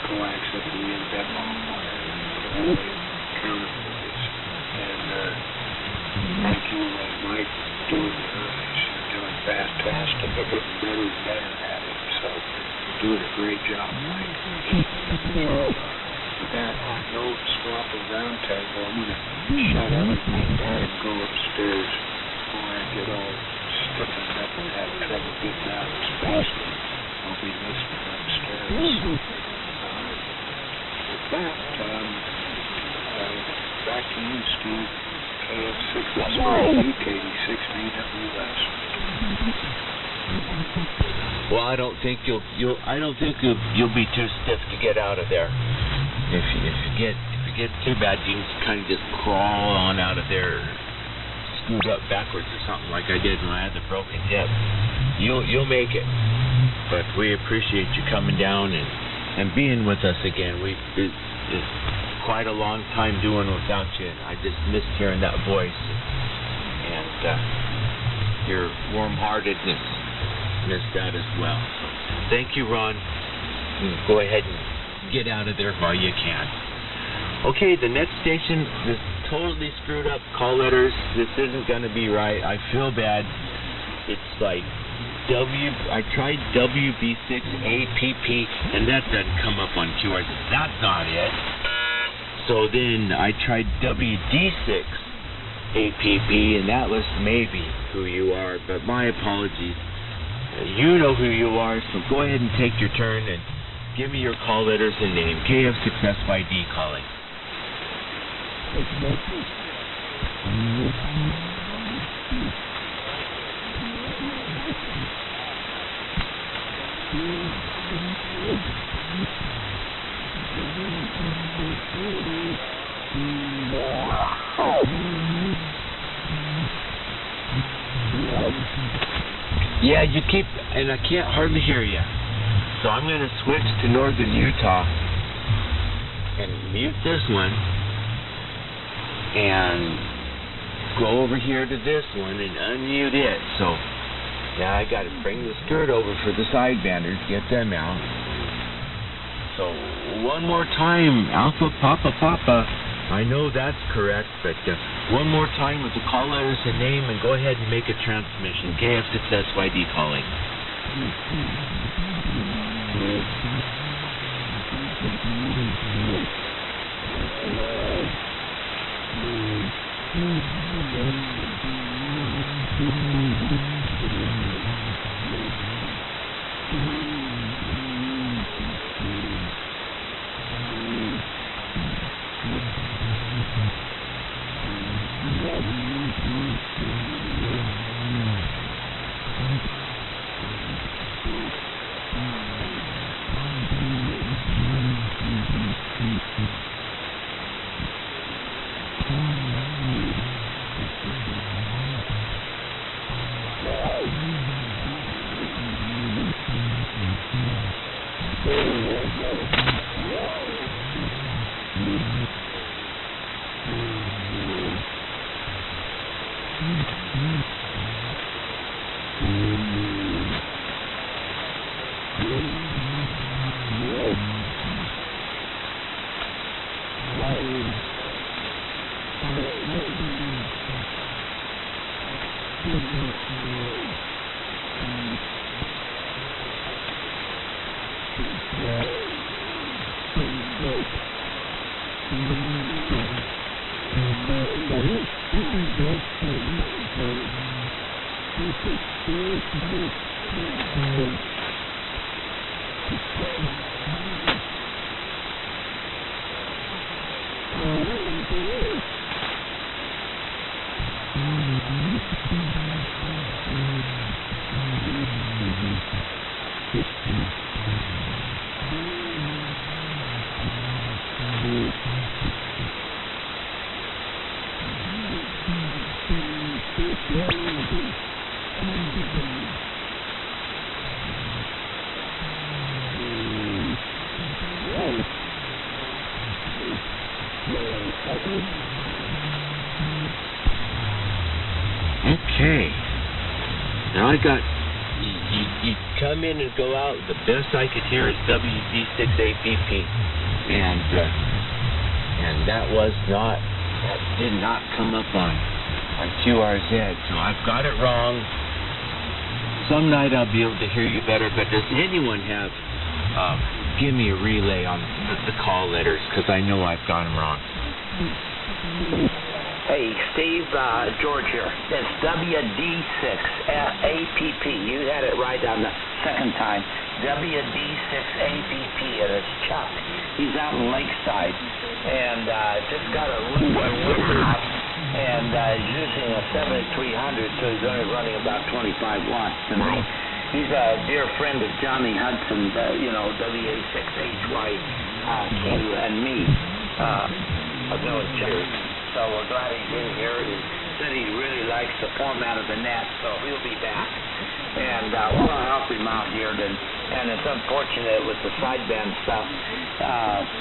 Speaker 1: coax at the end that long wire, counterpoise, and thank you, Mike, for doing the eyes. You're doing fantastic. You're getting better and better at it, so you're doing a great job, Mike. With that, no swap and round table. I'm going to shut up and go upstairs before I get all
Speaker 7: put them up and have trouble getting out as fast. I'll be listening upstairs. With that, back to you, Steve. 686 BWS.
Speaker 6: Well, I don't think you'll be too stiff to get out of there. If you get too bad, you can kind of just crawl on out of there, scoot up backwards or something like I did when I had the broken hip. You'll make it. But we appreciate you coming down and being with us again. It's quite a long time doing without you. I just missed hearing that voice and your warm-heartedness. Missed that as well. So thank you, Ron. Go ahead and get out of there while you can. Okay, the next station is totally screwed up. Call letters. This isn't going to be right. I feel bad. It's like I tried WB6APP, and that doesn't come up on QR. That's not it. So then I tried WD6APP, and that was maybe who you are, but my apologies. You know who you are, so go ahead and take your turn and give me your call letters and name. KF6FYD calling. Yeah, you keep, and I can't hardly hear you. So I'm going to switch to northern Utah and mute this one and go over here to this one and unmute it. So now I got to bring the skirt over for the sidebanders, get them out. So one more time, Alpha Papa Papa. I know that's correct, but one more time with the call letters and name, and go ahead and make a transmission. KF6SYD calling. Okay. Now I got you come in and go out. The best I could hear is WD6APP, and that did not come up on QRZ. So I've got it wrong. Some night I'll be able to hear you better. But does anyone have? Give me a relay on the call letters, because I know I've got them wrong.
Speaker 8: Hey, Steve, George here. It's WD6APP. You had it right on the second time. WD6APP, and it's Chuck. He's out in Lakeside, and just got a little hot, and he's using a 7300, so he's only running about 25 watts tonight. He's a dear friend of Johnny Hudson, WA6HYQ, and me. I've known Chuck. So we're glad he's in here. He said he really likes the format of the net, so he'll be back. And we'll help him out here. And it's unfortunate with the sideband stuff.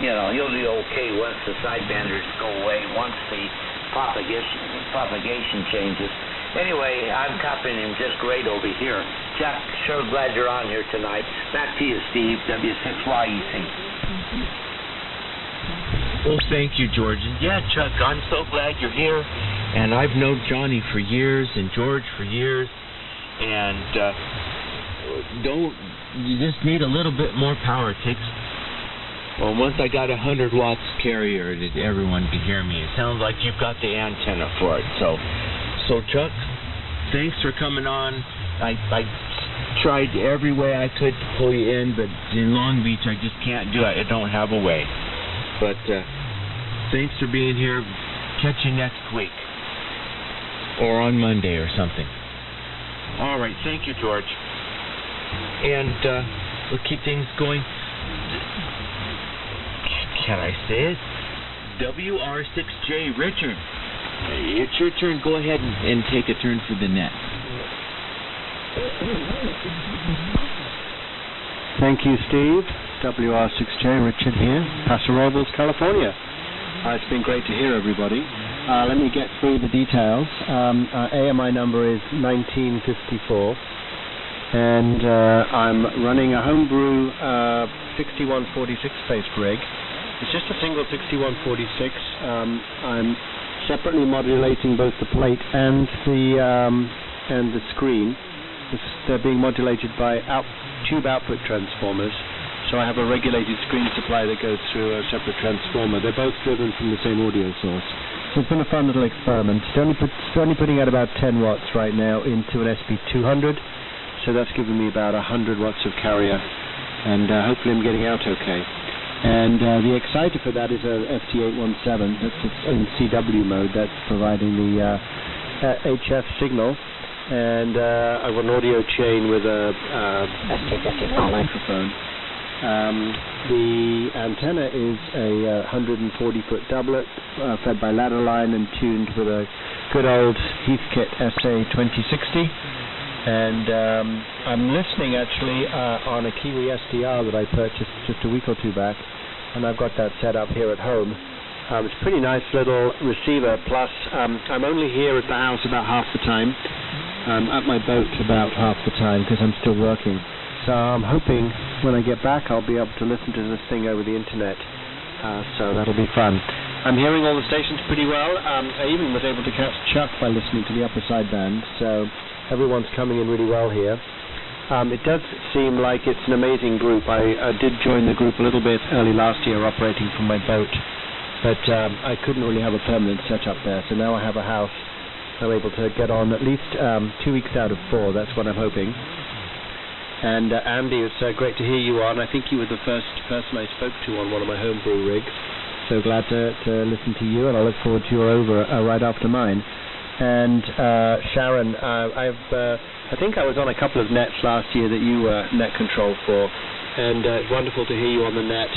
Speaker 8: He'll be okay once the sidebanders go away, once the propagation changes. Anyway, I'm copying him just great over here. Chuck, sure glad you're on here tonight. Back to you, Steve, W6YEC.
Speaker 6: Well, thank you, George. And yeah, Chuck, I'm so glad you're here. And I've known Johnny for years and George for years. And you just need a little bit more power. It takes, once I got 100 watts carrier, everyone could hear me. It sounds like you've got the antenna for it. So Chuck, thanks for coming on. I tried every way I could to pull you in, but in Long Beach, I just can't do it. I don't have a way. But thanks for being here. Catch you next week. Or on Monday or something. All right. Thank you, George. And we'll keep things going. Can I say it? WR6J Richard. It's your turn. Go ahead and take a turn for the net.
Speaker 9: Thank you, Steve. WR6J, Richard here, Paso Robles, California. It's been great to hear everybody. Let me get through the details. AMI number is 1954, and I'm running a homebrew 6146 space rig. It's just a single 6146. I'm separately modulating both the plate and the screen. They're being modulated by tube output transformers. So I have a regulated screen supply that goes through a separate transformer. They're both driven from the same audio source. So it's been a fun little experiment. It's only putting out about 10 watts right now into an SP200. So that's giving me about 100 watts of carrier. And hopefully I'm getting out okay. And the exciter for that is a FT817. That's in CW mode. That's providing the HF signal. And I've got an audio chain with a microphone. The antenna is a 140-foot doublet fed by ladder line and tuned with a good old Heathkit SA2060. And I'm listening actually on a Kiwi SDR that I purchased just a week or two back, and I've got that set up here at home. It's a pretty nice little receiver, plus I'm only here at the house about half the time. I'm at my boat about half the time because I'm still working. So I'm hoping when I get back I'll be able to listen to this thing over the internet. So that'll be fun. I'm hearing all the stations pretty well. I even was able to catch Chuck by listening to the upper sideband. So everyone's coming in really well here. It does seem like it's an amazing group. I did join the group a little bit early last year operating from my boat. But I couldn't really have a permanent setup there. So now I have a house. I'm able to get on at least 2 weeks out of 4. That's what I'm hoping. And Andy, it's great to hear you on. I think you were the first person I spoke to on one of my homebrew rigs. So glad to listen to you, and I look forward to your over right after mine. And Sharon, I think I was on a couple of nets last year that you were net control for, and it's wonderful to hear you on the net.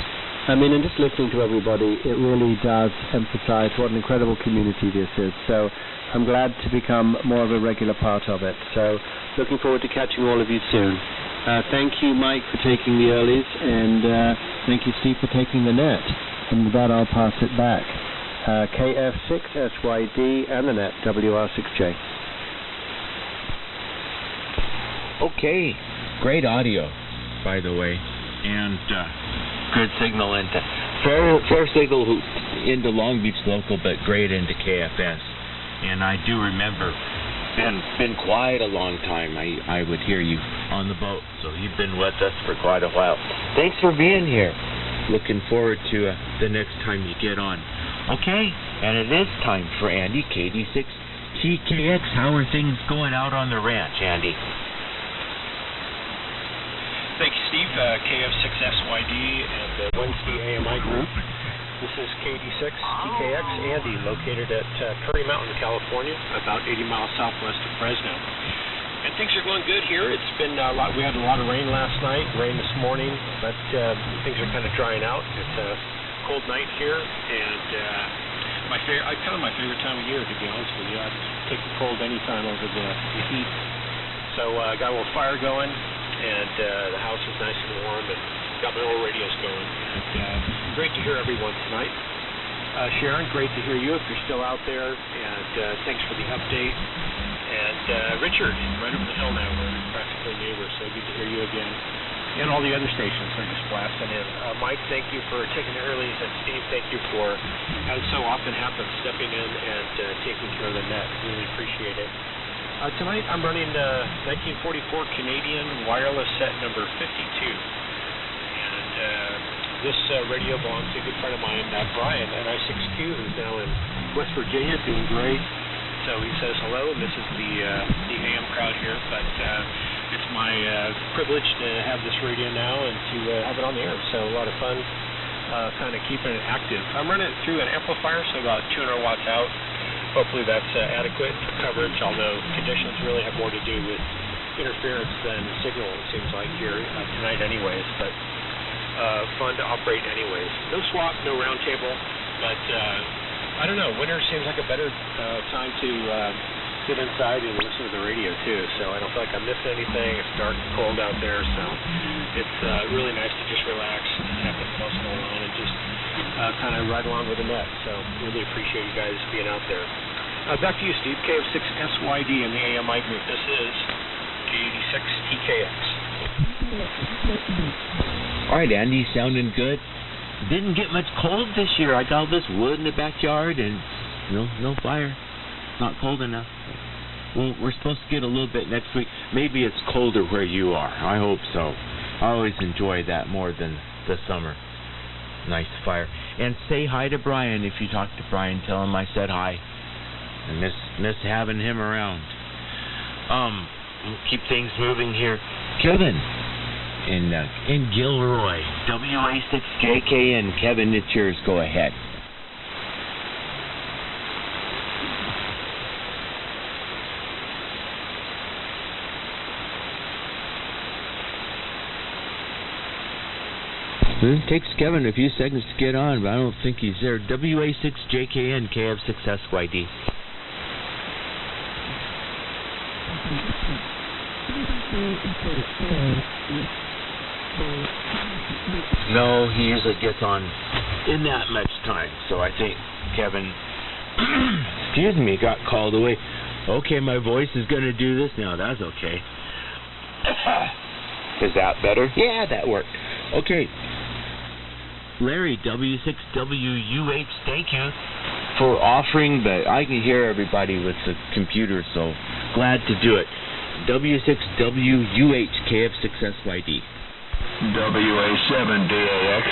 Speaker 9: I mean, and just listening to everybody, it really does emphasize what an incredible community this is. So I'm glad to become more of a regular part of it. So looking forward to catching all of you soon. Thank you, Mike, for taking the earlies, and thank you, Steve, for taking the net. And with that, I'll pass it back. KF6SYD and the net, WR6J.
Speaker 6: Okay, great audio, by the way, and good signal into fair signal into Long Beach local, but great into KFS. And I do remember, been quite a long time. I would hear you on the boat, so you've been with us for quite a while. Thanks for being here. Looking forward to the next time you get on. Okay. And it is time for Andy, KD6 TKX. How are things going out on the ranch, Andy?
Speaker 10: Thank you, Steve. KF6SYD and the Wednesday AMI group. This is KD6 TKX Andy, located at Curry Mountain, California, about 80 miles southwest of Fresno. And things are going good here. It's been a lot. We had a lot of rain last night, rain this morning, but things are kind of drying out. It's a cold night here, and my favorite time of year, to be honest with you. I take the cold anytime over the heat. So I got a little fire going, and the house is nice and warm, and got my old radios going. And great to hear everyone tonight. Sharon, great to hear you if you're still out there, and thanks for the update. And Richard, right over the hill now, we're practically neighbors, so good to hear you again. And all the other stations are just blasting in. Mike, thank you for taking the earlies, and Steve, thank you for, as so often happens, stepping in and taking care of the net. Really appreciate it. Tonight I'm running 1944 Canadian wireless set number 52. And this radio belongs to a good friend of mine, Brian, NI6Q, who's now in West Virginia doing great. So he says hello, and this is the AM crowd here, but it's my privilege to have this radio now and to have it on the air. So a lot of fun kind of keeping it active. I'm running it through an amplifier, so about 200 watts out. Hopefully that's adequate for coverage, although conditions really have more to do with interference than signal, it seems like, here tonight anyways, but fun to operate anyways. No swap, no round table, but I don't know, winter seems like a better time to sit inside and listen to the radio too, so I don't feel like I'm missing anything. It's dark and cold out there, so it's really nice to just relax and have nothing else going on and just kind of ride along with the net. So really appreciate you guys being out there. Back to you, Steve. KF6SYD in the AMI group. This is K86TKX.
Speaker 6: All right, Andy, sounding good. Didn't get much cold this year. I got all this wood in the backyard and no fire. Not cold enough. Well, we're supposed to get a little bit next week. Maybe it's colder where you are. I hope so. I always enjoy that more than the summer. Nice fire. And say hi to Brian. If you talk to Brian, tell him I said hi. I miss having him around. We'll keep things moving here. Kevin in Gilroy, WA6JKN. Kevin, it's yours. Go ahead. It takes Kevin a few seconds to get on, but I don't think he's there. WA6JKN, KF6SYD. No, he usually gets on in that much time, so I think Kevin, excuse me, got called away. Okay, my voice is going to do this now. That's okay. Is that better? Yeah, that worked. Okay. Larry, W6WUH, thank you for offering, but I can hear everybody with the computer, so glad to do it. W6WUH, KF6SYD.
Speaker 3: WA7DAX.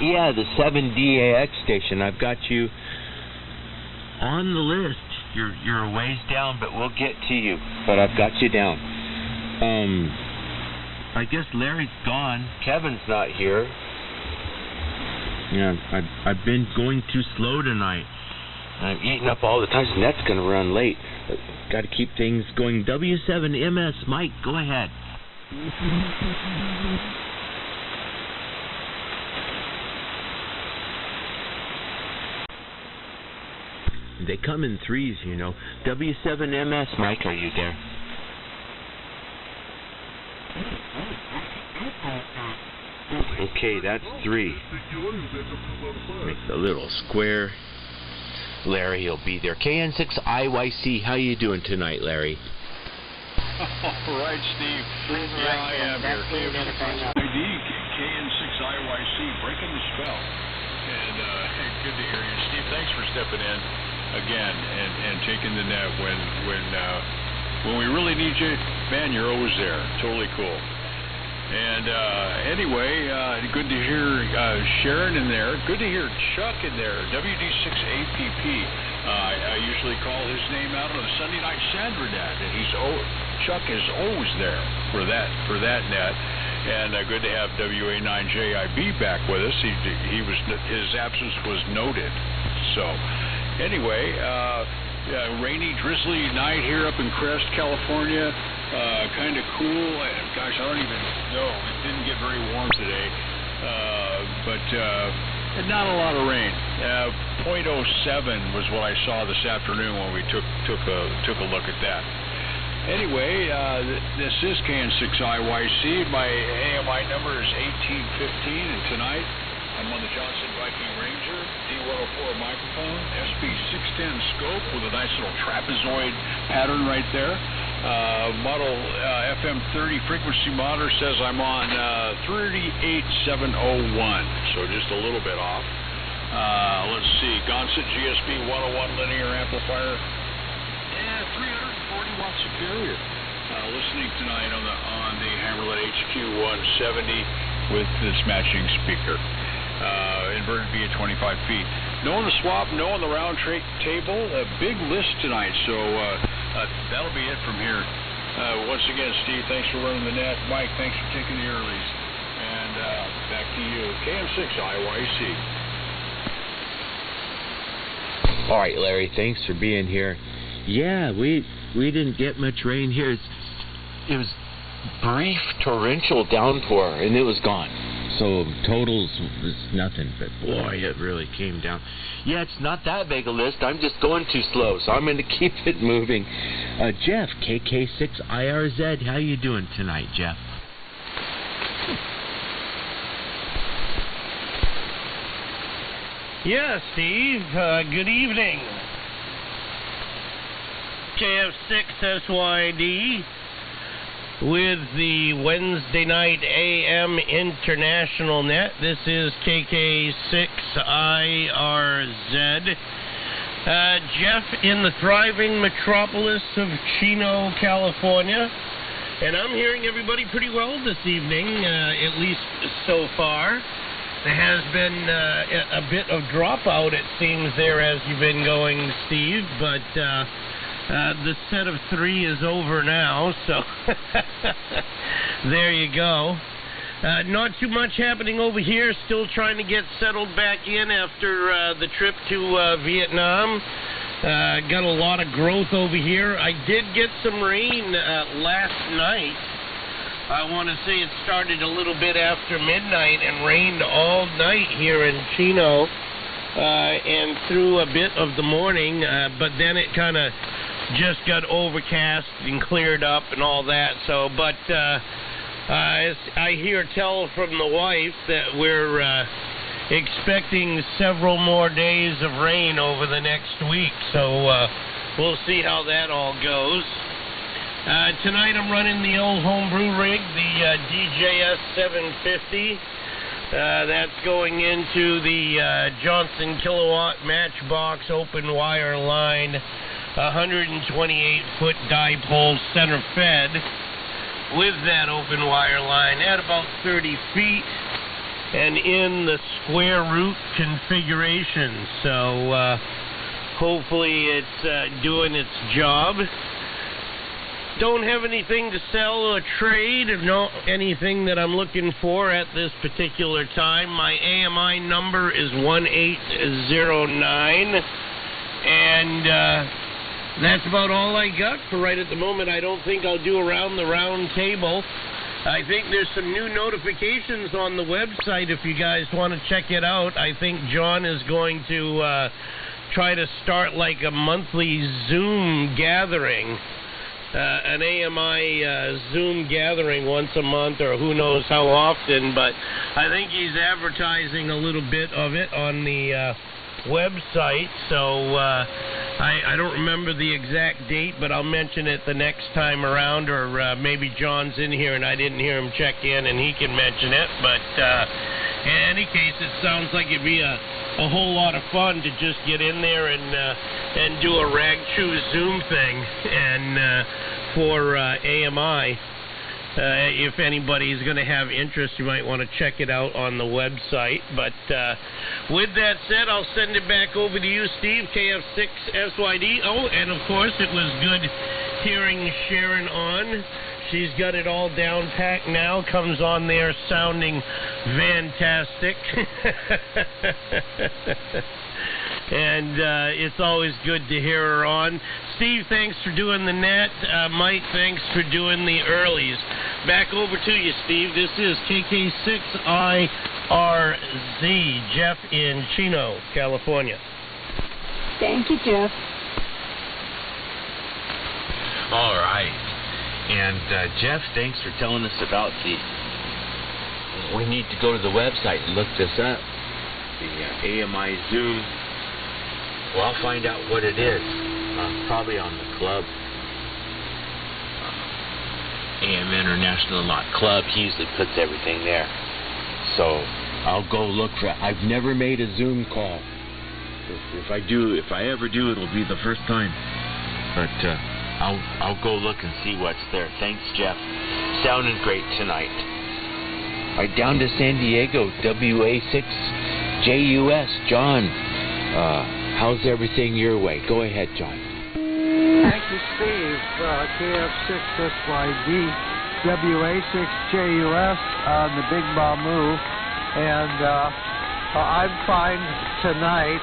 Speaker 6: Yeah, the 7DAX station. I've got you on the list. You're a ways down, but we'll get to you. But I've got you down. I guess Larry's gone. Kevin's not here. Yeah, I've been going too slow tonight. I'm eating up all the time, so net's going to run late. Got to keep things going. W7MS, Mike, go ahead. They come in threes, you know. W7MS, Mike, are you there? Okay, that's 3. Make the little square. Larry will be there. KN6IYC, how you doing tonight, Larry?
Speaker 11: All right, Steve. Yeah, I am here. KN6IYC, breaking the spell. And good to hear you. Steve, thanks for stepping in again and taking the net when when we really need you, man, you're always there. Totally cool. And anyway, good to hear Sharon in there. Good to hear Chuck in there, WD6APP. I usually call his name out on the Sunday Night Sandranet, and Chuck is always there for that net. And good to have WA9JIB back with us. His absence was noted. So anyway, rainy, drizzly night here up in Crest, California. Kind of cool. Gosh, I don't even know. It didn't get very warm today, but not a lot of rain. 0.07 was what I saw this afternoon when we took a look at that. Anyway, this is KN6IYC. My AMI number is 1815, and tonight I'm on the Johnson Viking Ranger, D104 microphone, SP610 scope with a nice little trapezoid pattern right there. Model FM30 frequency monitor says I'm on 38701, so just a little bit off. Let's see, Gonset GSB 101 linear amplifier, 340 watt superior. Listening tonight on the Hammerlet HQ 170 with this matching speaker. Inverted via 25 feet. No on the swap, no on the round table. A big list tonight, so that'll be it from here. Once again, Steve, thanks for running the net. Mike, thanks for taking the earlies. And back to you, KM6IYC.
Speaker 6: All right, Larry, thanks for being here. Yeah, we didn't get much rain here. It was brief torrential downpour, and it was gone. So totals was nothing, but boy, it really came down. Yeah, it's not that big a list. I'm just going too slow, so I'm going to keep it moving. Jeff, KK6IRZ, how you doing tonight, Jeff?
Speaker 12: Yeah, Steve, good evening. KF6SYD with the Wednesday night AM International Net. This is KK6IRZ. Jeff in the thriving metropolis of Chino, California. And I'm hearing everybody pretty well this evening, at least so far. There has been a bit of dropout, it seems, there as you've been going, Steve, but the set of 3 is over now, so there you go. Not too much happening over here. Still trying to get settled back in after the trip to Vietnam. Got a lot of growth over here. I did get some rain last night. I want to say it started a little bit after midnight and rained all night here in Chino and through a bit of the morning, but then it kind of just got overcast and cleared up and all that. So, but I hear tell from the wife that we're expecting several more days of rain over the next week. So we'll see how that all goes. Tonight I'm running the old homebrew rig, the DJS 750. That's going into the Johnson kilowatt matchbox open wire line, 128-foot dipole center fed with that open wire line at about 30 feet and in the square root configuration. So hopefully it's doing its job. Don't have anything to sell or trade, no anything that I'm looking for at this particular time. My AMI number is 1809, and that's about all I got for right at the moment. I don't think I'll do around the round table. I think there's some new notifications on the website if you guys want to check it out. I think John is going to try to start like a monthly Zoom gathering. An AMI Zoom gathering once a month, or who knows how often, but I think he's advertising a little bit of it on the website, so I don't remember the exact date, but I'll mention it the next time around, or maybe John's in here and I didn't hear him check in and he can mention it, but In any case, it sounds like it'd be a whole lot of fun to just get in there and do a rag chew Zoom thing and for AMI. If anybody's going to have interest, you might want to check it out on the website. But with that said, I'll send it back over to you, Steve, KF6SYD. Oh, and of course, it was good hearing Sharon on. She's got it all down packed now, comes on there sounding fantastic. And it's always good to hear her on. Steve, thanks for doing the net. Mike, thanks for doing the earlies. Back over to you, Steve. This is KK6IRZ, Jeff in Chino, California.
Speaker 2: Thank you, Jeff.
Speaker 6: All right. And Jeff, thanks for telling us about we need to go to the website and look this up. The AMI Zoom. Well, I'll find out what it is. Probably on the club. AM International Club. He usually puts everything there. So I'll go look for it. I've never made a Zoom call. If I ever do, it'll be the first time. But I'll go look and see what's there. Thanks, Jeff. Sounding great tonight. Right down to San Diego, WA6JUS. John, how's everything your way? Go ahead, John.
Speaker 13: Thank you, Steve. KF6SYD, WA6JUS on the Big Mamu. And I'm fine tonight.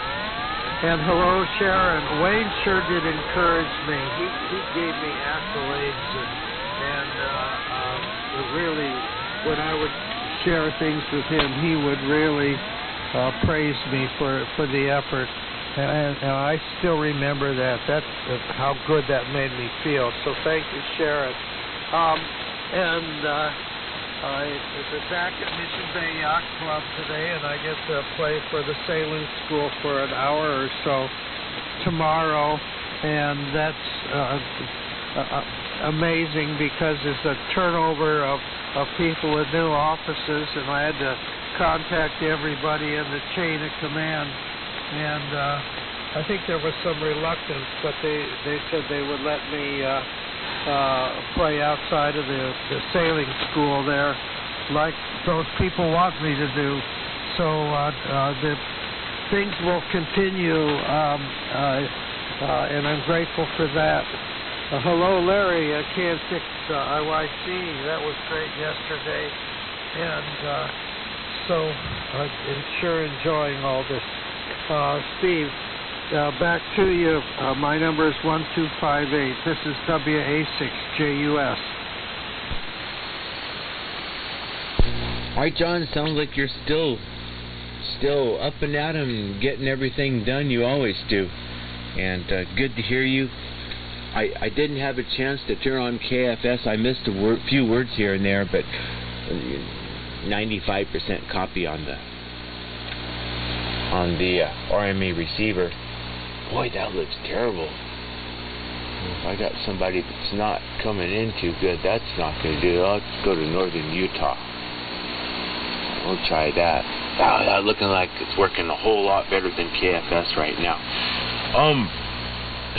Speaker 13: And hello, Sharon. Wayne sure did encourage me. He gave me accolades, and really, when I would share things with him, he would really praise me for the effort. And I still remember that. That's how good that made me feel. So thank you, Sharon. I was back at Mission Bay Yacht Club today, and I get to play for the sailing school for an hour or so tomorrow, and that's amazing because it's a turnover of people with new offices, and I had to contact everybody in the chain of command, and I think there was some reluctance, but they said they would let me play outside of the sailing school there, like those people want me to do. So the things will continue, and I'm grateful for that. Hello, Larry, KF6IYC. That was great yesterday, and so I'm sure enjoying all this. Steve, back to you. My number is 1258. This is WA6JUS.
Speaker 6: All right, John, it sounds like you're still up and at 'em, getting everything done. You always do. And good to hear you. I didn't have a chance to turn on KFS. I missed a few words here and there, but 95% copy on the RMA receiver. Boy, that looks terrible. If I got somebody that's not coming in too good, that's not going to do it. I'll just go to northern Utah. We'll try that. Oh, that's looking like it's working a whole lot better than KFS right now.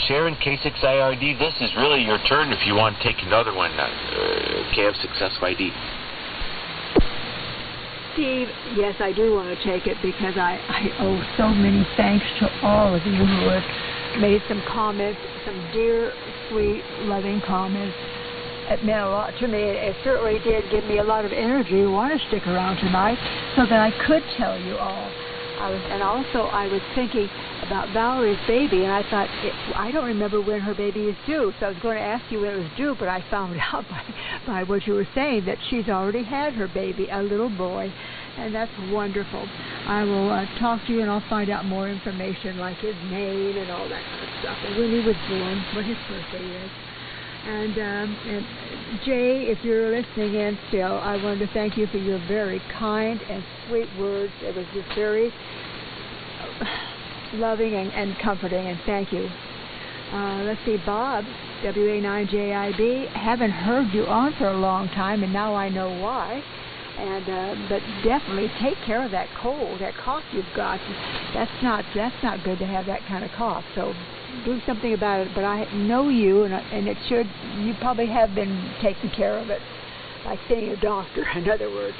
Speaker 6: Sharon, K6IRD, this is really your turn if you want to take another one, KF6SYD.
Speaker 2: Steve, yes, I do want to take it because I owe so many thanks to all of you who have made some comments, some dear, sweet, loving comments. It meant a lot to me. It certainly did give me a lot of energy to want to stick around tonight so that I could tell you all. I was thinking about Valerie's baby, and I thought, I don't remember when her baby is due, so I was going to ask you when it was due, but I found out by what you were saying that she's already had her baby, a little boy, and that's wonderful. I will talk to you, and I'll find out more information, like his name and all that kind of stuff, and when he was born, what his birthday is. And Jay, if you're listening in still, I wanted to thank you for your very kind and sweet words. It was just very loving and comforting, and thank you. Let's see, Bob, WA9JIB, haven't heard you on for a long time, and now I know why. And but definitely take care of that cold, that cough you've got. That's not good to have that kind of cough. So do something about it. But I know you, and it should. You probably have been taking care of it, like seeing a doctor. In other words.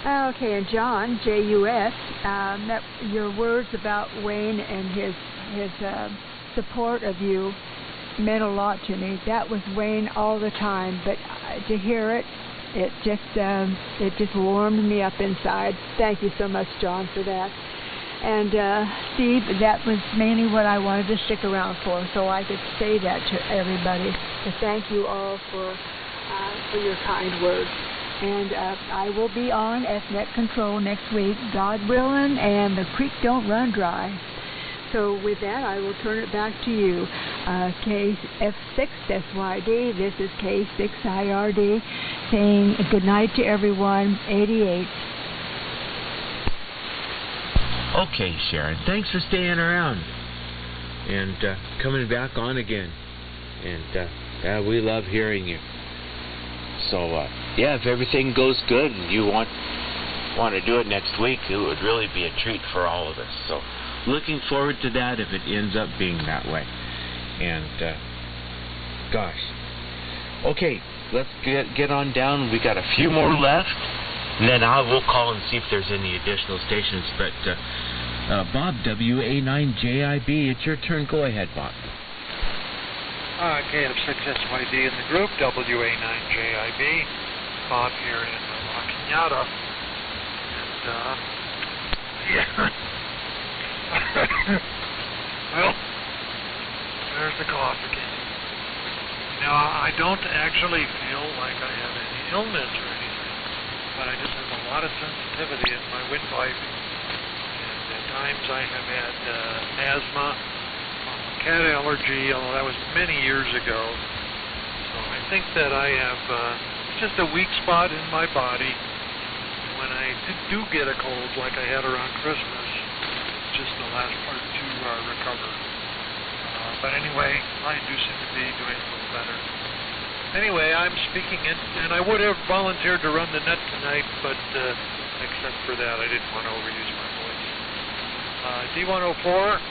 Speaker 2: Okay, and John, J-U-S, your words about Wayne and his support of you meant a lot to me. That was Wayne all the time, but to hear it, it just warmed me up inside. Thank you so much, John, for that. And Steve, that was mainly what I wanted to stick around for, so I could say that to everybody. To thank you all for your kind words. And I will be on SNet Control next week, God willing, and the creek don't run dry. So with that, I will turn it back to you. KF6SYD, this is K6IRD, saying good night to everyone, 88.
Speaker 6: Okay, Sharon, thanks for staying around and coming back on again. And we love hearing you. So, yeah, if everything goes good and you want to do it next week, it would really be a treat for all of us. So, looking forward to that if it ends up being that way. And, gosh. Okay, let's get on down. We got a few more left. And then I will call and see if there's any additional stations. But, Bob, WA9JIB, it's your turn. Go ahead, Bob.
Speaker 5: KF6SYD in the group, WA9JIB, Bob here in La Cañada. And, yeah. Well, there's the cough again. Now, I don't actually feel like I have any illness or anything, but I just have a lot of sensitivity in my windpipe. And at times I have had asthma, cat allergy, although that was many years ago. So I think that I have just a weak spot in my body. When I do get a cold like I had around Christmas, it's just the last part to recover. But anyway, I do seem to be doing a little better. Anyway, I'm speaking and I would have volunteered to run the net tonight, but except for that, I didn't want to overuse my voice. D104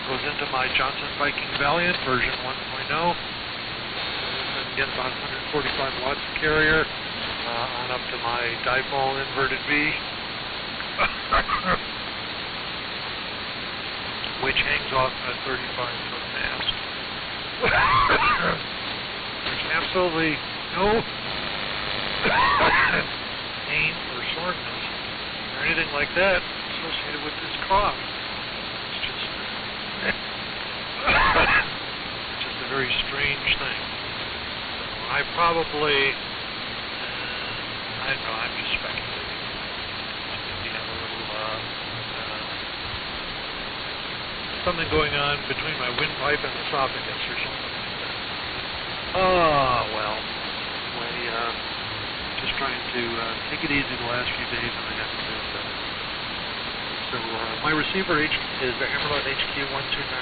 Speaker 5: goes into my Johnson Viking Valiant version 1.0. And get about 145 watts of carrier on up to my dipole inverted V, which hangs off a 35-foot mast. There's absolutely no pain or soreness or anything like that associated with this cough. It's just a very strange thing. So I probably, I don't know, I'm just speculating. Maybe have a little, something going on between my windpipe and esophagus or something like that. Oh, well, anyway, just trying to take it easy the last few days and I haven't been better. So my receiver is the Hammerlot HQ129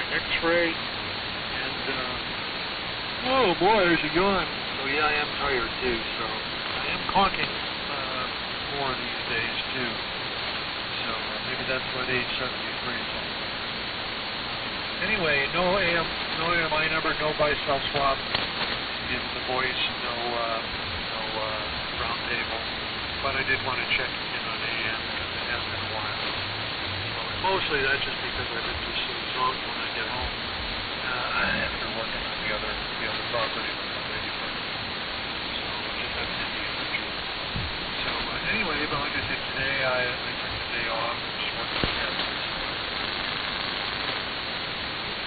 Speaker 5: X-ray, and oh boy, there's a yawn. So yeah, I am tired too. So I am conking more these days too. So maybe that's what age 73 is all about. Anyway, no AMI number, no buy-sell swap. Give the voice, no round table. But I did want to check in on AM because it has been a while. Mostly that's just because I've been just so zonked when I get home after working on the other property with the lady friend. So just have an Indian ritual. So anyway, but like I said today, I took the day off and just worked on that.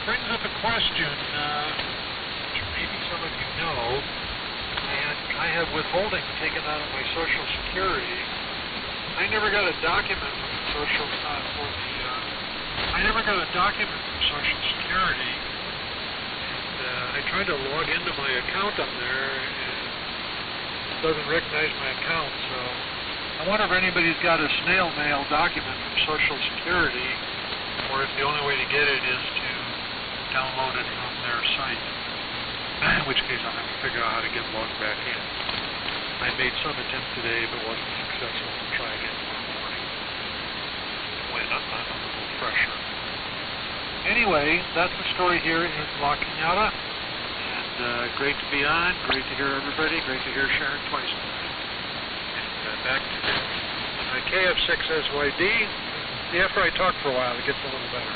Speaker 5: Brings up a question, which maybe some of you know, and I have withholding taken out of my Social Security. I never got a document from the Social Security, and I tried to log into my account on there, and it doesn't recognize my account. So I wonder if anybody's got a snail mail document from Social Security, or if the only way to get it is to download it from their site. In which case I'll have to figure out how to get logged back in. I made some attempt today, but wasn't successful. I'll try again tomorrow morning when I'm a little fresher. Anyway, that's the story here in La Cañada. And great to be on. Great to hear everybody. Great to hear Sharon twice tonight. And back to KF6SYD. After I talk for a while, it gets a little better.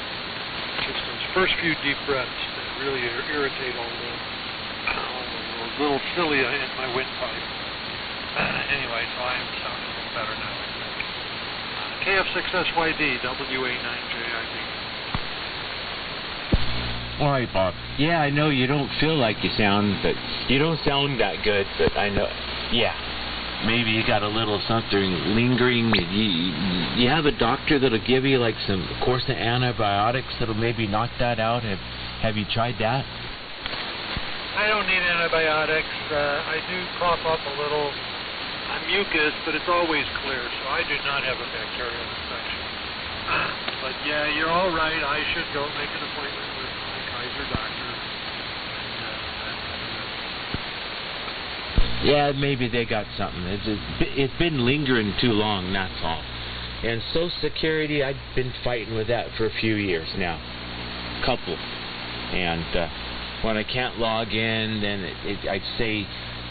Speaker 5: Just those first few deep breaths that really irritate all the little cilia in my windpipe. Anyway, so I am sounding a little better now, I think. KF6SYD, WA9JIB.
Speaker 6: All right, Bob. Yeah, I know you don't feel like you sound, but you don't sound that good. But I know, yeah, maybe you got a little something lingering. You have a doctor that'll give you like some course of antibiotics that'll maybe knock that out. Have you tried that?
Speaker 5: I don't need antibiotics. I do cough up a little mucus, but it's always clear, so I do not have a bacterial infection. But yeah, you're all right. I should go make an appointment with my Kaiser doctor.
Speaker 6: Yeah, maybe they got something. It's been lingering too long, that's all. And Social Security, I've been fighting with that for a few years now. Couple. And when I can't log in, then I'd say,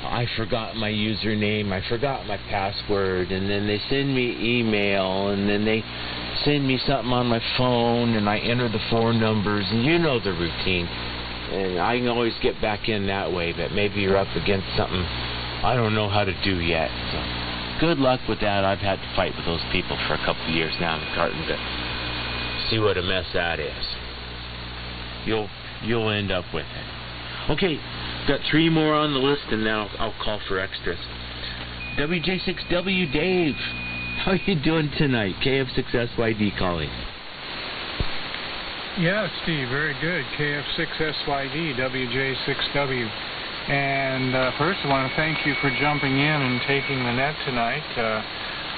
Speaker 6: I forgot my username, I forgot my password, and then they send me email, and then they send me something on my phone, and I enter the 4 numbers, and you know the routine. And I can always get back in that way, but maybe you're up against something I don't know how to do yet. So good luck with that. I've had to fight with those people for a couple of years now. I'm starting to see what a mess that is. You'll end up with it. Okay, got 3 more on the list, and now I'll call for extras. WJ6W Dave, how are you doing tonight? KF6SYD calling.
Speaker 7: Yeah, Steve, very good. KF6SYD, WJ6W. And first I want to thank you for jumping in and taking the net tonight.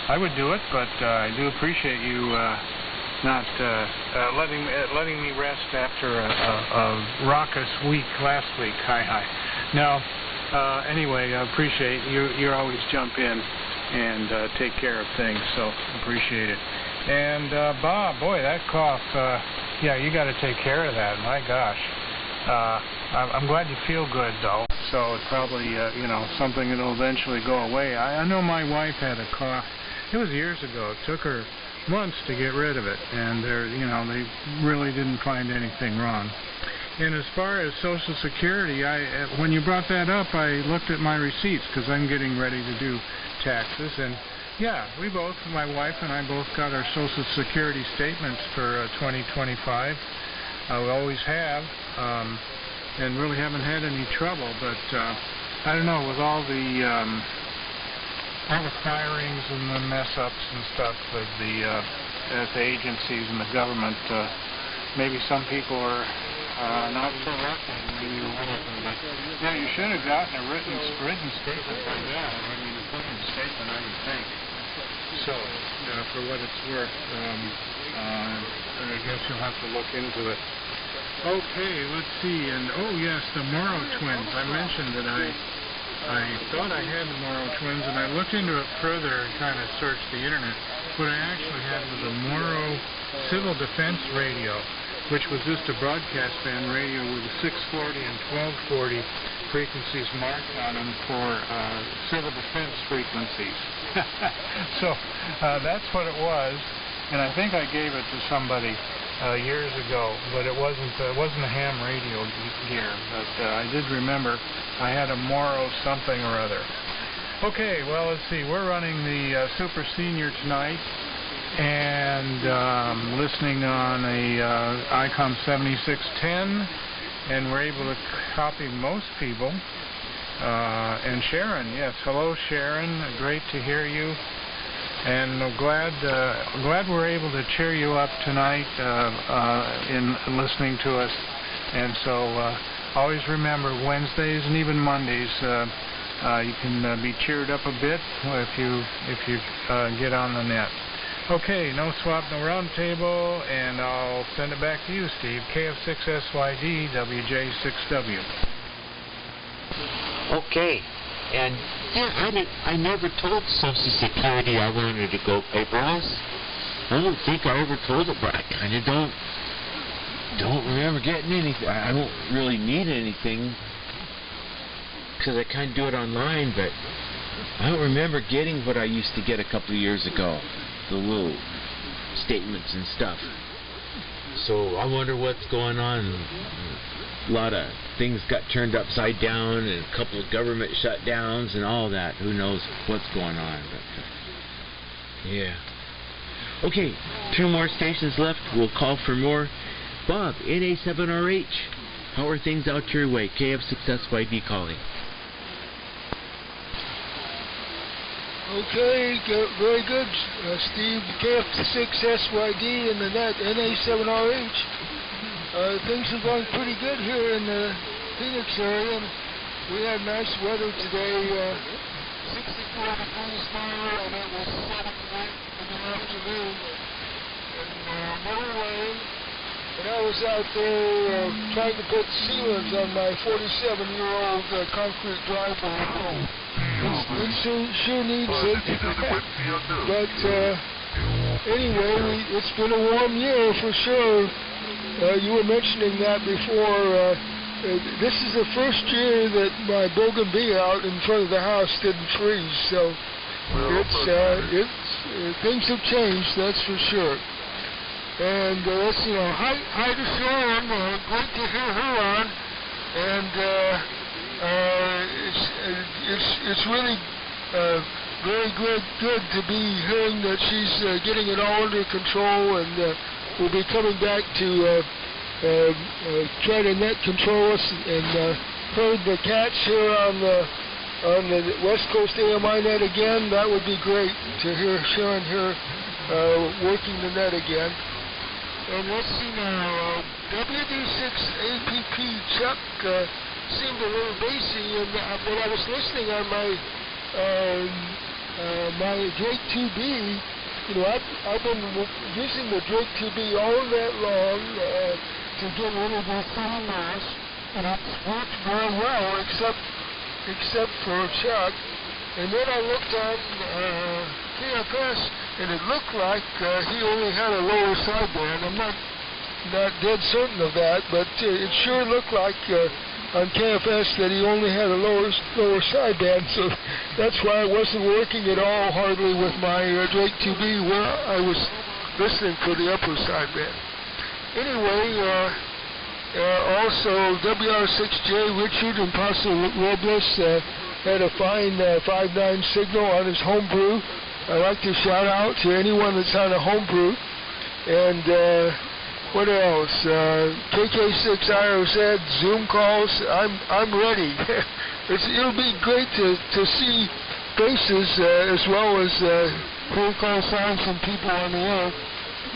Speaker 7: I would do it, but I do appreciate you not letting me rest after a raucous week last week. Hi. Now, anyway, I appreciate you always jump in and take care of things, so appreciate it. And Bob, boy, that cough, yeah, you got to take care of that. My gosh. I'm glad you feel good, though. So it's probably, something that'll eventually go away. I know my wife had a cough. It was years ago. It took her months to get rid of it, and they really didn't find anything wrong. And as far as Social Security, when you brought that up, I looked at my receipts because I'm getting ready to do taxes, and yeah, my wife and I both got our Social Security statements for 2025. We always have, and really haven't had any trouble, but I don't know, with all the firings and the mess-ups and stuff with at the agencies and the government, maybe some people are not so lucky, maybe you're one of them, but yeah, you should have gotten a written statement by now. I mean, a written statement, I would think. So, for what it's worth, I guess you'll have to look into it. Okay, let's see, and oh yes, the Morrow twins. I mentioned that I thought I had the Morrow twins, and I looked into it further and kind of searched the internet. What I actually had was a Morrow Civil Defense radio, which was just a broadcast band radio with the 640 and 1240 frequencies marked on them for civil defense frequencies. So that's what it was, and I think I gave it to somebody years ago, but it wasn't a ham radio gear, but I did remember I had a Morrow something or other. Okay, well, let's see, we're running the Super Senior tonight, and listening on a ICOM 7610, and we're able to copy most people. And Sharon, yes, hello Sharon, great to hear you. And glad we're able to cheer you up tonight in listening to us. And so always remember, Wednesdays and even Mondays, you can be cheered up a bit if you get on the net. Okay, no swap, no round table, and I'll send it back to you, Steve. KF6SYD, WJ6W.
Speaker 6: Okay, And yeah, I never told Social Security I wanted to go paperless. I don't think I ever told it, but I kind of don't remember getting anything. I don't really need anything because I kind of do it online, but I don't remember getting what I used to get a couple of years ago, the little statements and stuff. So I wonder what's going on. A lot of things got turned upside down, and a couple of government shutdowns and all that. Who knows what's going on? But yeah. Okay, 2 more stations left. We'll call for more. Bob, NA7RH. How are things out your way? KF6SYD calling.
Speaker 14: Okay, very good, Steve. KF6SYD in the net, NA7RH. Things are going pretty good here in the Phoenix area. We had nice weather today, 64 degrees now, and it was 78 in the afternoon. And no rain. And I was out there trying to put sealants on my 47-year-old concrete driveway. It sure needs it. But anyway, it's been a warm year for sure. You were mentioning that before. This is the first year that my bougainvillea out in front of the house didn't freeze. So things have changed, that's for sure. And let's see, hi to Sharon. Great to hear her on. And it's really very good to be hearing that she's getting it all under control, and will be coming back to try to net control us and herd the cats here on the West Coast AMI net again. That would be great to hear Sharon here working the net again. And let's see now, WD6APP Chuck seemed a little bassy, and when I was listening on my my Drake 2B, I've been using the Drake 2B all night long to get rid of the funny mass, and it's worked very well, except for Chuck. And then I looked on KFS, and it looked like he only had a lower sideband. I'm not dead certain of that, but it sure looked like on KFS that he only had a lower sideband, so that's why it wasn't working at all hardly with my Drake 2B where I was listening for the upper sideband. Anyway, also WR6J Richard and Paso Robles had a fine 5.9 signal on his homebrew. I'd like to shout out to anyone that's on a homebrew. And what else? KK6IRZ Zoom calls. I'm ready. It'll be great to see faces as well as hear call signs from people on the air.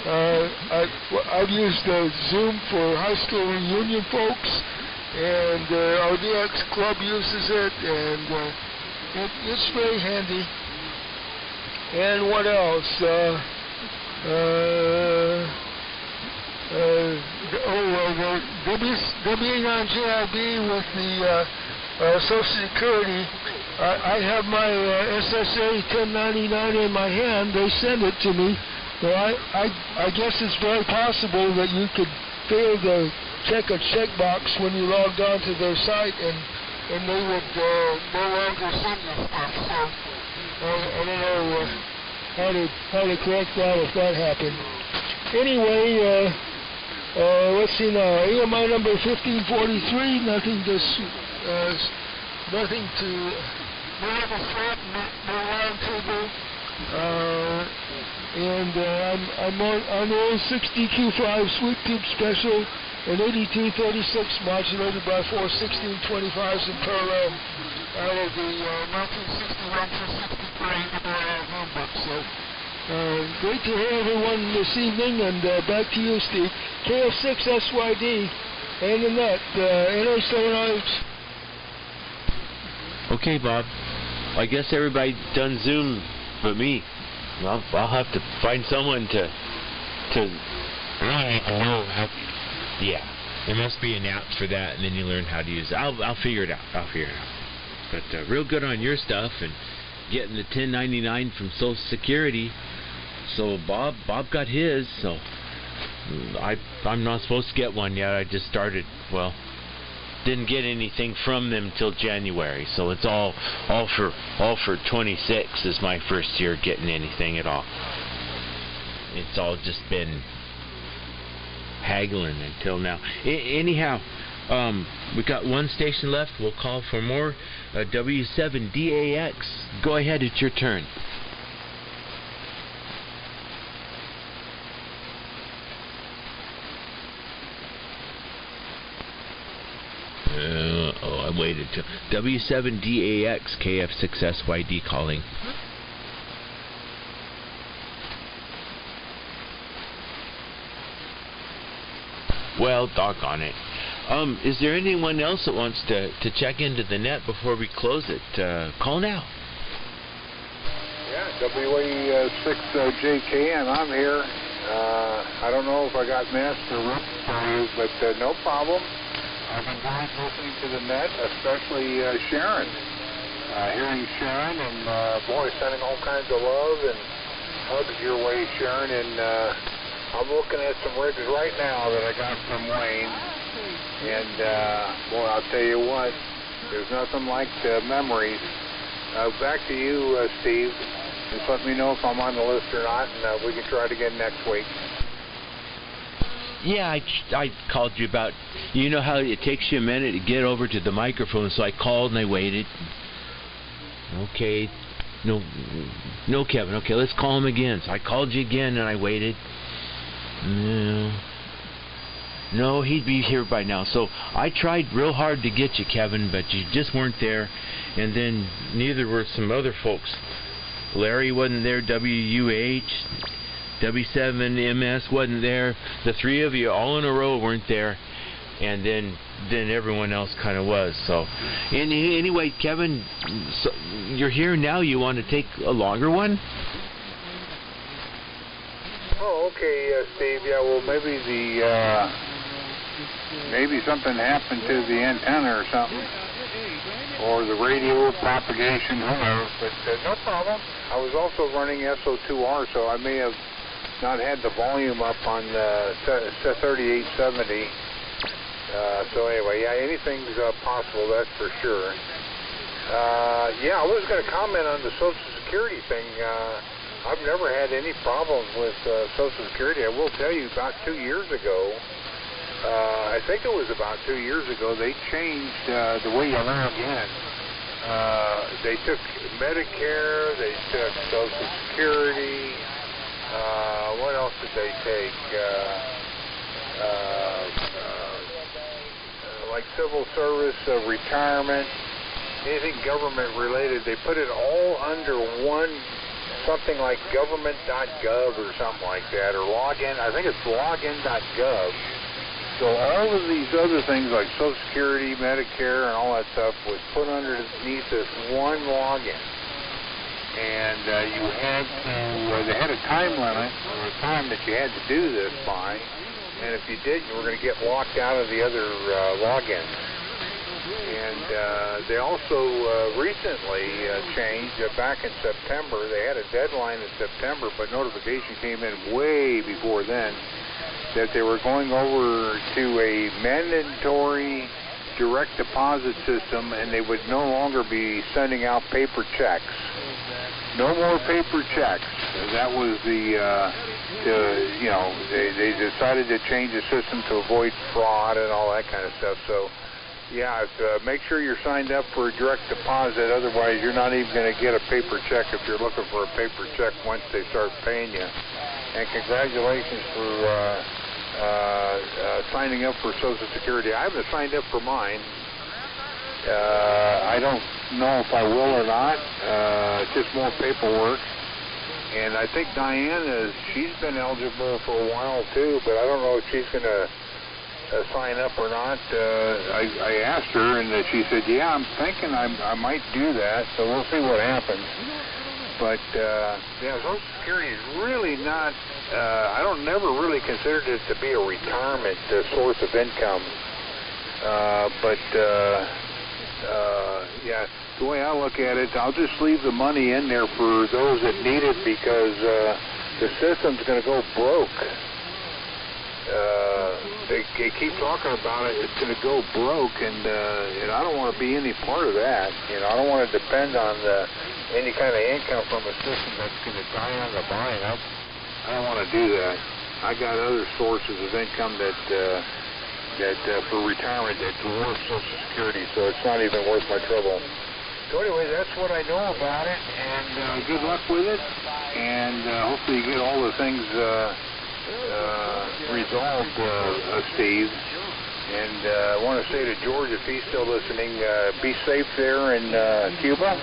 Speaker 14: I've used Zoom for high school reunion folks, and our DX Club uses it, and it's very handy. And what else? W9JIB with the Social Security. I have my SSA 1099 in my hand. They send it to me. Well, I guess it's very possible that you could fail to check a checkbox when you logged on to their site, and they would no longer send you stuff. So I don't know how to correct that if that happened. Anyway, let's see now. AMI number 1543. Nothing to no other threat, no round table. And I'm on the old 60Q5 Sweet Tube Special, an 8236 modulated by 4 1625s in parallel out of the 1961-63 handbook. So great to hear everyone this evening, and back to you, Steve. KF6SYD and the net, NA7RH.
Speaker 6: Okay, Bob. I guess everybody done Zoom but me. Well, I'll have to find someone to really know how. Yeah, there must be an app for that, and then you learn how to use it. I'll figure it out. But real good on your stuff and getting the 1099 from Social Security. So Bob got his. So I'm not supposed to get one yet. I just started. Well, didn't get anything from them till January. So it's all for 26 is my first year getting anything at all. It's all just been haggling until now. Anyhow, we got one station left. We'll call for more. W7DAX. Go ahead, it's your turn. I waited till W7DAX KF6SYD calling. Well, doggone it. Is there anyone else that wants to check into the net before we close it? Call now.
Speaker 3: Yeah, WA6JKN, I'm here. I don't know if I got messed or rough for you, but no problem. I've enjoyed listening to the net, especially Sharon. Hearing Sharon and, boy, sending all kinds of love and hugs your way, Sharon. And I'm looking at some rigs right now that I got from Wayne. And, boy, I'll tell you what, there's nothing like memories. Back to you, Steve. Just let me know if I'm on the list or not, and we can try it again next week.
Speaker 6: Yeah, I called you about, you know how it takes you a minute to get over to the microphone, so I called and I waited. Okay, no, Kevin, okay, let's call him again. So I called you again and I waited. No, he'd be here by now. So I tried real hard to get you, Kevin, but you just weren't there. And then neither were some other folks. Larry wasn't there, WUH, W7MS wasn't there. The three of you all in a row weren't there. And then everyone else kind of was. So anyway, Kevin, so you're here now. You want to take a longer one?
Speaker 3: Oh, okay, Steve. Yeah, well, maybe something happened to the antenna or something, or the radio propagation, who knows, but no problem. I was also running SO2R, so I may have not had the volume up on the 3870. So anyway, yeah, anything's possible, that's for sure. Yeah, I was going to comment on the Social Security thing. I've never had any problems with Social Security. I will tell you, about 2 years ago, I think it was about 2 years ago, they changed the way you log in. They took Medicare, they took Social Security. What else did they take? Like civil service, retirement, anything government related. They put it all under one, something like government.gov or something like that, or login. I think it's login.gov. So all of these other things like Social Security, Medicare, and all that stuff was put underneath this one login. And you had to, they had a time limit, or a time that you had to do this by. And if you did, you were going to get locked out of the other logins. And they also recently changed, back in September. They had a deadline in September, but notification came in way before then that they were going over to a mandatory direct deposit system, and they would no longer be sending out paper checks. No more paper checks. That was they decided to change the system to avoid fraud and all that kind of stuff. So, yeah, make sure you're signed up for a direct deposit. Otherwise, you're not even going to get a paper check if you're looking for a paper check once they start paying you. And congratulations for signing up for Social Security. I haven't signed up for mine. I don't know if I will or not. It's just more paperwork. And I think Diane she's been eligible for a while too, but I don't know if she's going to sign up or not. I asked her, and she said, yeah, I'm thinking I might do that, so we'll see what happens. But, yeah, Social Security is really not, I don't never really considered it to be a retirement source of income. Yeah, the way I look at it, I'll just leave the money in there for those that need it because the system's going to go broke. They keep talking about it. It's going to go broke, and I don't want to be any part of that. I don't want to depend on any kind of income from a system that's going to die on the vine. I don't want to do that. I got other sources of income that for retirement that dwarf Social Security, so it's not even worth my trouble. So anyway, that's what I know about it, and good luck with it, and hopefully you get all the things resolved, Steve. And I want to say to George, if he's still listening, be safe there in Cuba.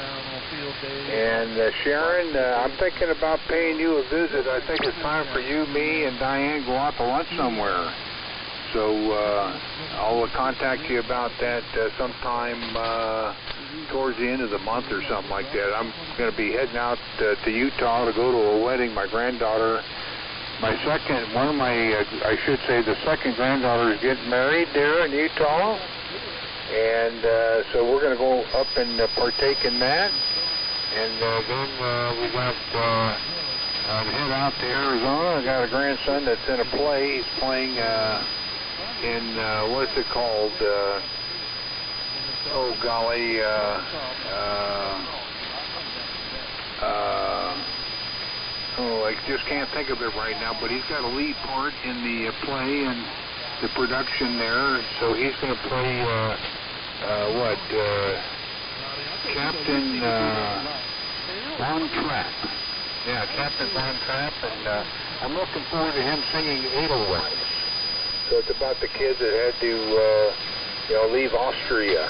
Speaker 3: And Sharon, I'm thinking about paying you a visit. I think it's time for you, me, and Diane go out to lunch somewhere. So I'll contact you about that sometime towards the end of the month or something like that. I'm going to be heading out to Utah to go to a wedding. My granddaughter, the second granddaughter is getting married there in Utah. And so we're going to go up and partake in that. And then we got to head out to Arizona. I got a grandson that's in a play. He's playing in, what's it called? I just can't think of it right now, but he's got a lead part in the play and the production there. So he's going to play, Captain Von Trapp. Yeah, Captain Von Trapp, and I'm looking forward to him singing Edelweiss. So it's about the kids that had to, leave Austria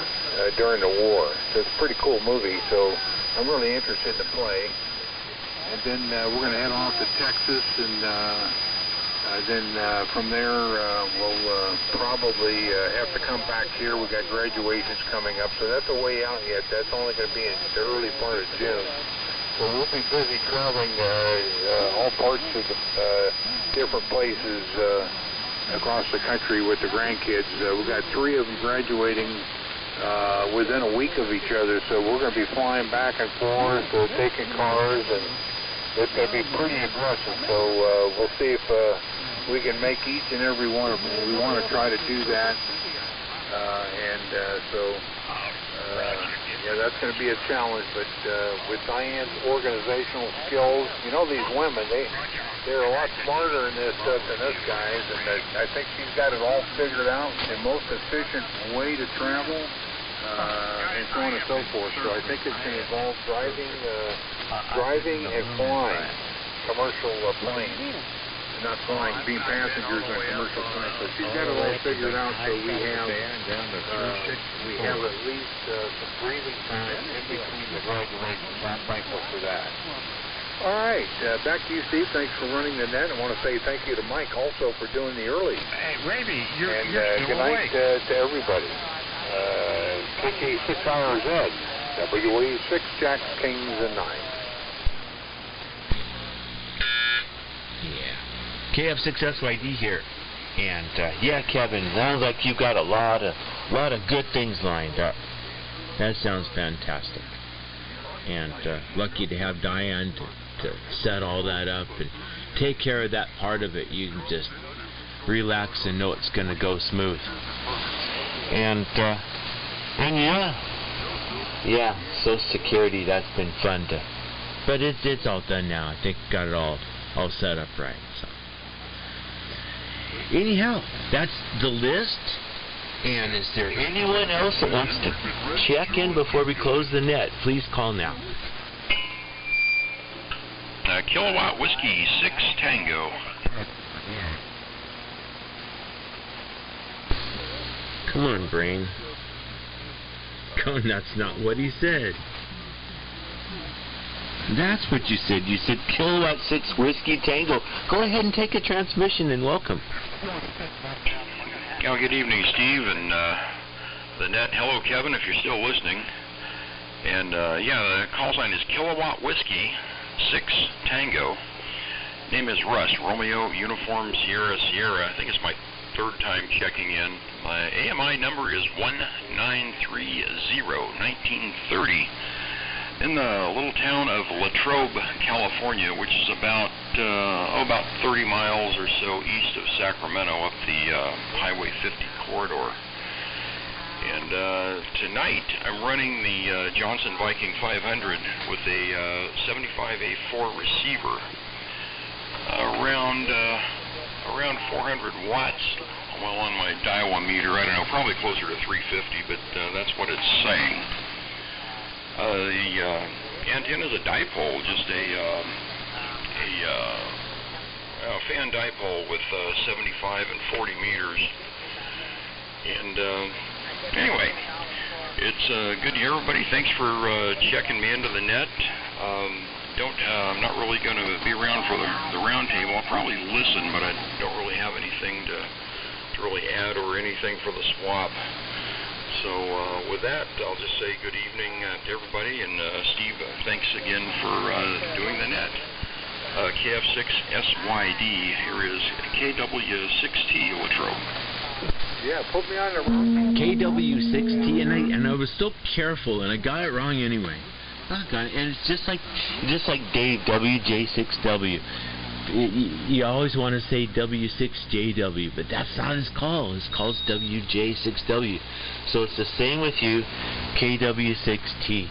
Speaker 3: during the war. So it's a pretty cool movie. So I'm really interested in the play. And then we're going to head off to Texas, and then from there we'll probably have to come back here. We've got graduations coming up, so that's a way out yet. That's only going to be in the early part of June. So we'll be busy traveling all parts of the different places across the country with the grandkids. We've got 3 of them graduating within a week of each other, so we're going to be flying back and forth, taking cars, and it's going to be pretty aggressive. So we'll see if we can make each and every one of them. We want to try to do that, that's going to be a challenge. But with Diane's organizational skills, these women, they're a lot smarter in this stuff than us guys, and I think she's got it all figured out, the most efficient way to travel, and so on and so forth. So I think it's going to involve driving and flying commercial planes, not flying, being passengers on commercial planes. So she's got it all figured out. So we have at least some breathing time in between the graduations. I'm thankful for that. All right, back to you, Steve. Thanks for running the net. I want to say thank you to Mike also for doing the early.
Speaker 11: Hey, Raby, you're
Speaker 3: good night to everybody. KK 6 RZ, WE 6 Jacks, Kings, and 9.
Speaker 6: Yeah, KF6SYD here, and Kevin, sounds like you got a lot of good things lined up. That sounds fantastic, and lucky to have Diane to set all that up and take care of that part of it. You can just relax and know it's going to go smooth. And Social Security, that's been fun but it's all done now. I think got it all set up right. So anyhow, that's the list. And is there anyone else that wants to check in before we close the net? Please call now.
Speaker 15: Kilowatt Whiskey 6 Tango.
Speaker 6: Come on, brain. Oh, that's not what he said. That's what you said. You said Kilowatt 6 Whiskey Tango. Go ahead and take a transmission and welcome.
Speaker 15: Good evening, Steve, and the net. Hello, Kevin, if you're still listening. And, the call sign is Kilowatt Whiskey 6 Tango. Name is Russ, Romeo Uniform Sierra Sierra. I think it's my third time checking in. My AMI number is 1930-1930. In the little town of Latrobe, California, which is about 30 miles or so east of Sacramento up the Highway 50 corridor. And tonight I'm running the Johnson Viking 500 with a 75A4 receiver, around 400 watts. Well, on my Daiwa meter, I don't know, probably closer to 350, but that's what it's saying. The antenna is a dipole, just a fan dipole with 75 and 40 meters. And anyway, it's good to hear everybody. Thanks for checking me into the net. I'm not really going to be around for the round table. I'll probably listen, but I don't really have anything to really add or anything for the swap. So with that, I'll just say good evening to everybody, and Steve, thanks again for doing the net. KF6SYD, here is KW6T Latrobe.
Speaker 3: Yeah, put me on the
Speaker 6: KW6T, and I was so careful, and I got it wrong anyway. And it's just like Dave, WJ6W. You always want to say W6JW, but that's not his call. His call's WJ6W. So it's the same with you, KW6T.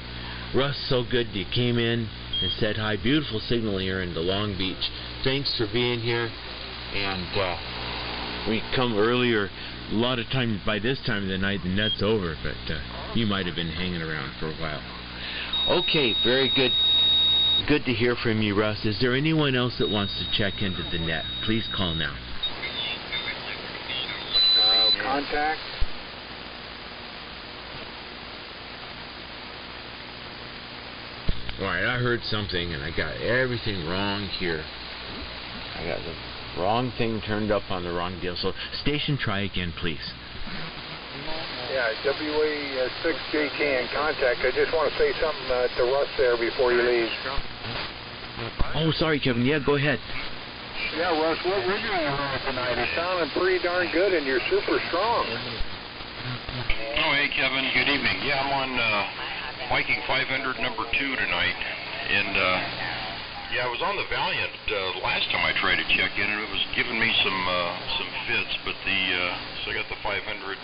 Speaker 6: Russ, so good you came in and said hi. Beautiful signal here in the Long Beach. Thanks for being here. And we come earlier. A lot of times by this time of the night the net's over, but you might have been hanging around for a while. Okay, very good. Good to hear from you, Russ. Is there anyone else that wants to check into the net? Please call now.
Speaker 3: Contact.
Speaker 6: Alright, I heard something and I got everything wrong here. I got the wrong thing turned up on the wrong deal. So, station, try again, please.
Speaker 3: Yeah, WA6JK in contact. I just want to say something to Russ there before you leave.
Speaker 6: Oh, sorry, Kevin. Yeah, go ahead.
Speaker 3: Yeah, Russ, what rig are you running tonight? It's sounding pretty darn good, and you're super strong.
Speaker 15: Oh, hey, Kevin. Good evening. Yeah, I'm on Viking 500 number 2 tonight, and yeah, I was on the Valiant last time I tried to check in, and it was giving me some fits, but so I got the 500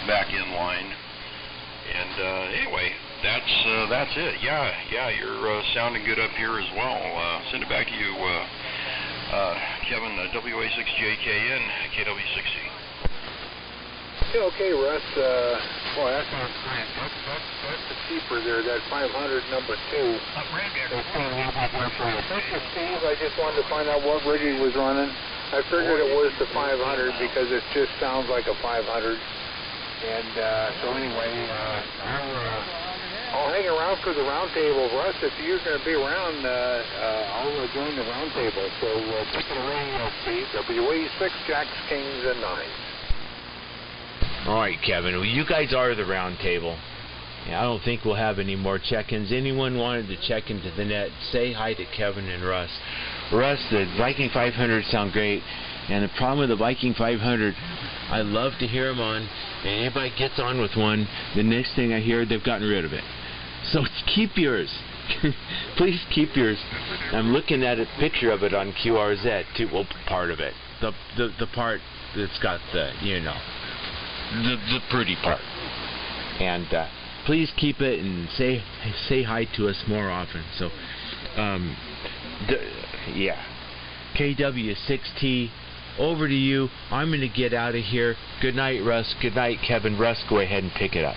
Speaker 15: back in line, and anyway, that's it. Yeah, you're sounding good up here as well. Send it back to you, Kevin, WA6JKN, KW60.
Speaker 3: Yeah, okay, Russ. Boy, that's not great. That's the cheaper there, that 500 number 2. Thank you, Steve. I just wanted to find out what rig he was running. I figured it was the 500 because it just sounds like a 500. And so anyway, I'll hang around for the round table, Russ. If you're going to be around, I'll join the round table. So take it away, Steve. WA6 Jacks, Kings, and 9s.
Speaker 6: All right, Kevin. Well, you guys are the round table. Yeah, I don't think we'll have any more check-ins. Anyone wanted to check into the net, say hi to Kevin and Russ. Russ, the Viking 500 sound great. And the problem with the Viking 500, I love to hear them on, and anybody gets on with one, the next thing I hear, they've gotten rid of it. So keep yours. Please keep yours. I'm looking at a picture of it on QRZ, too. Well, part of it. The part that's got the, you know, the pretty part. And please keep it and say hi to us more often. So, yeah. KW6T, over to you. I'm going to get out of here. Good night, Russ. Good night, Kevin. Russ, go ahead and pick it up.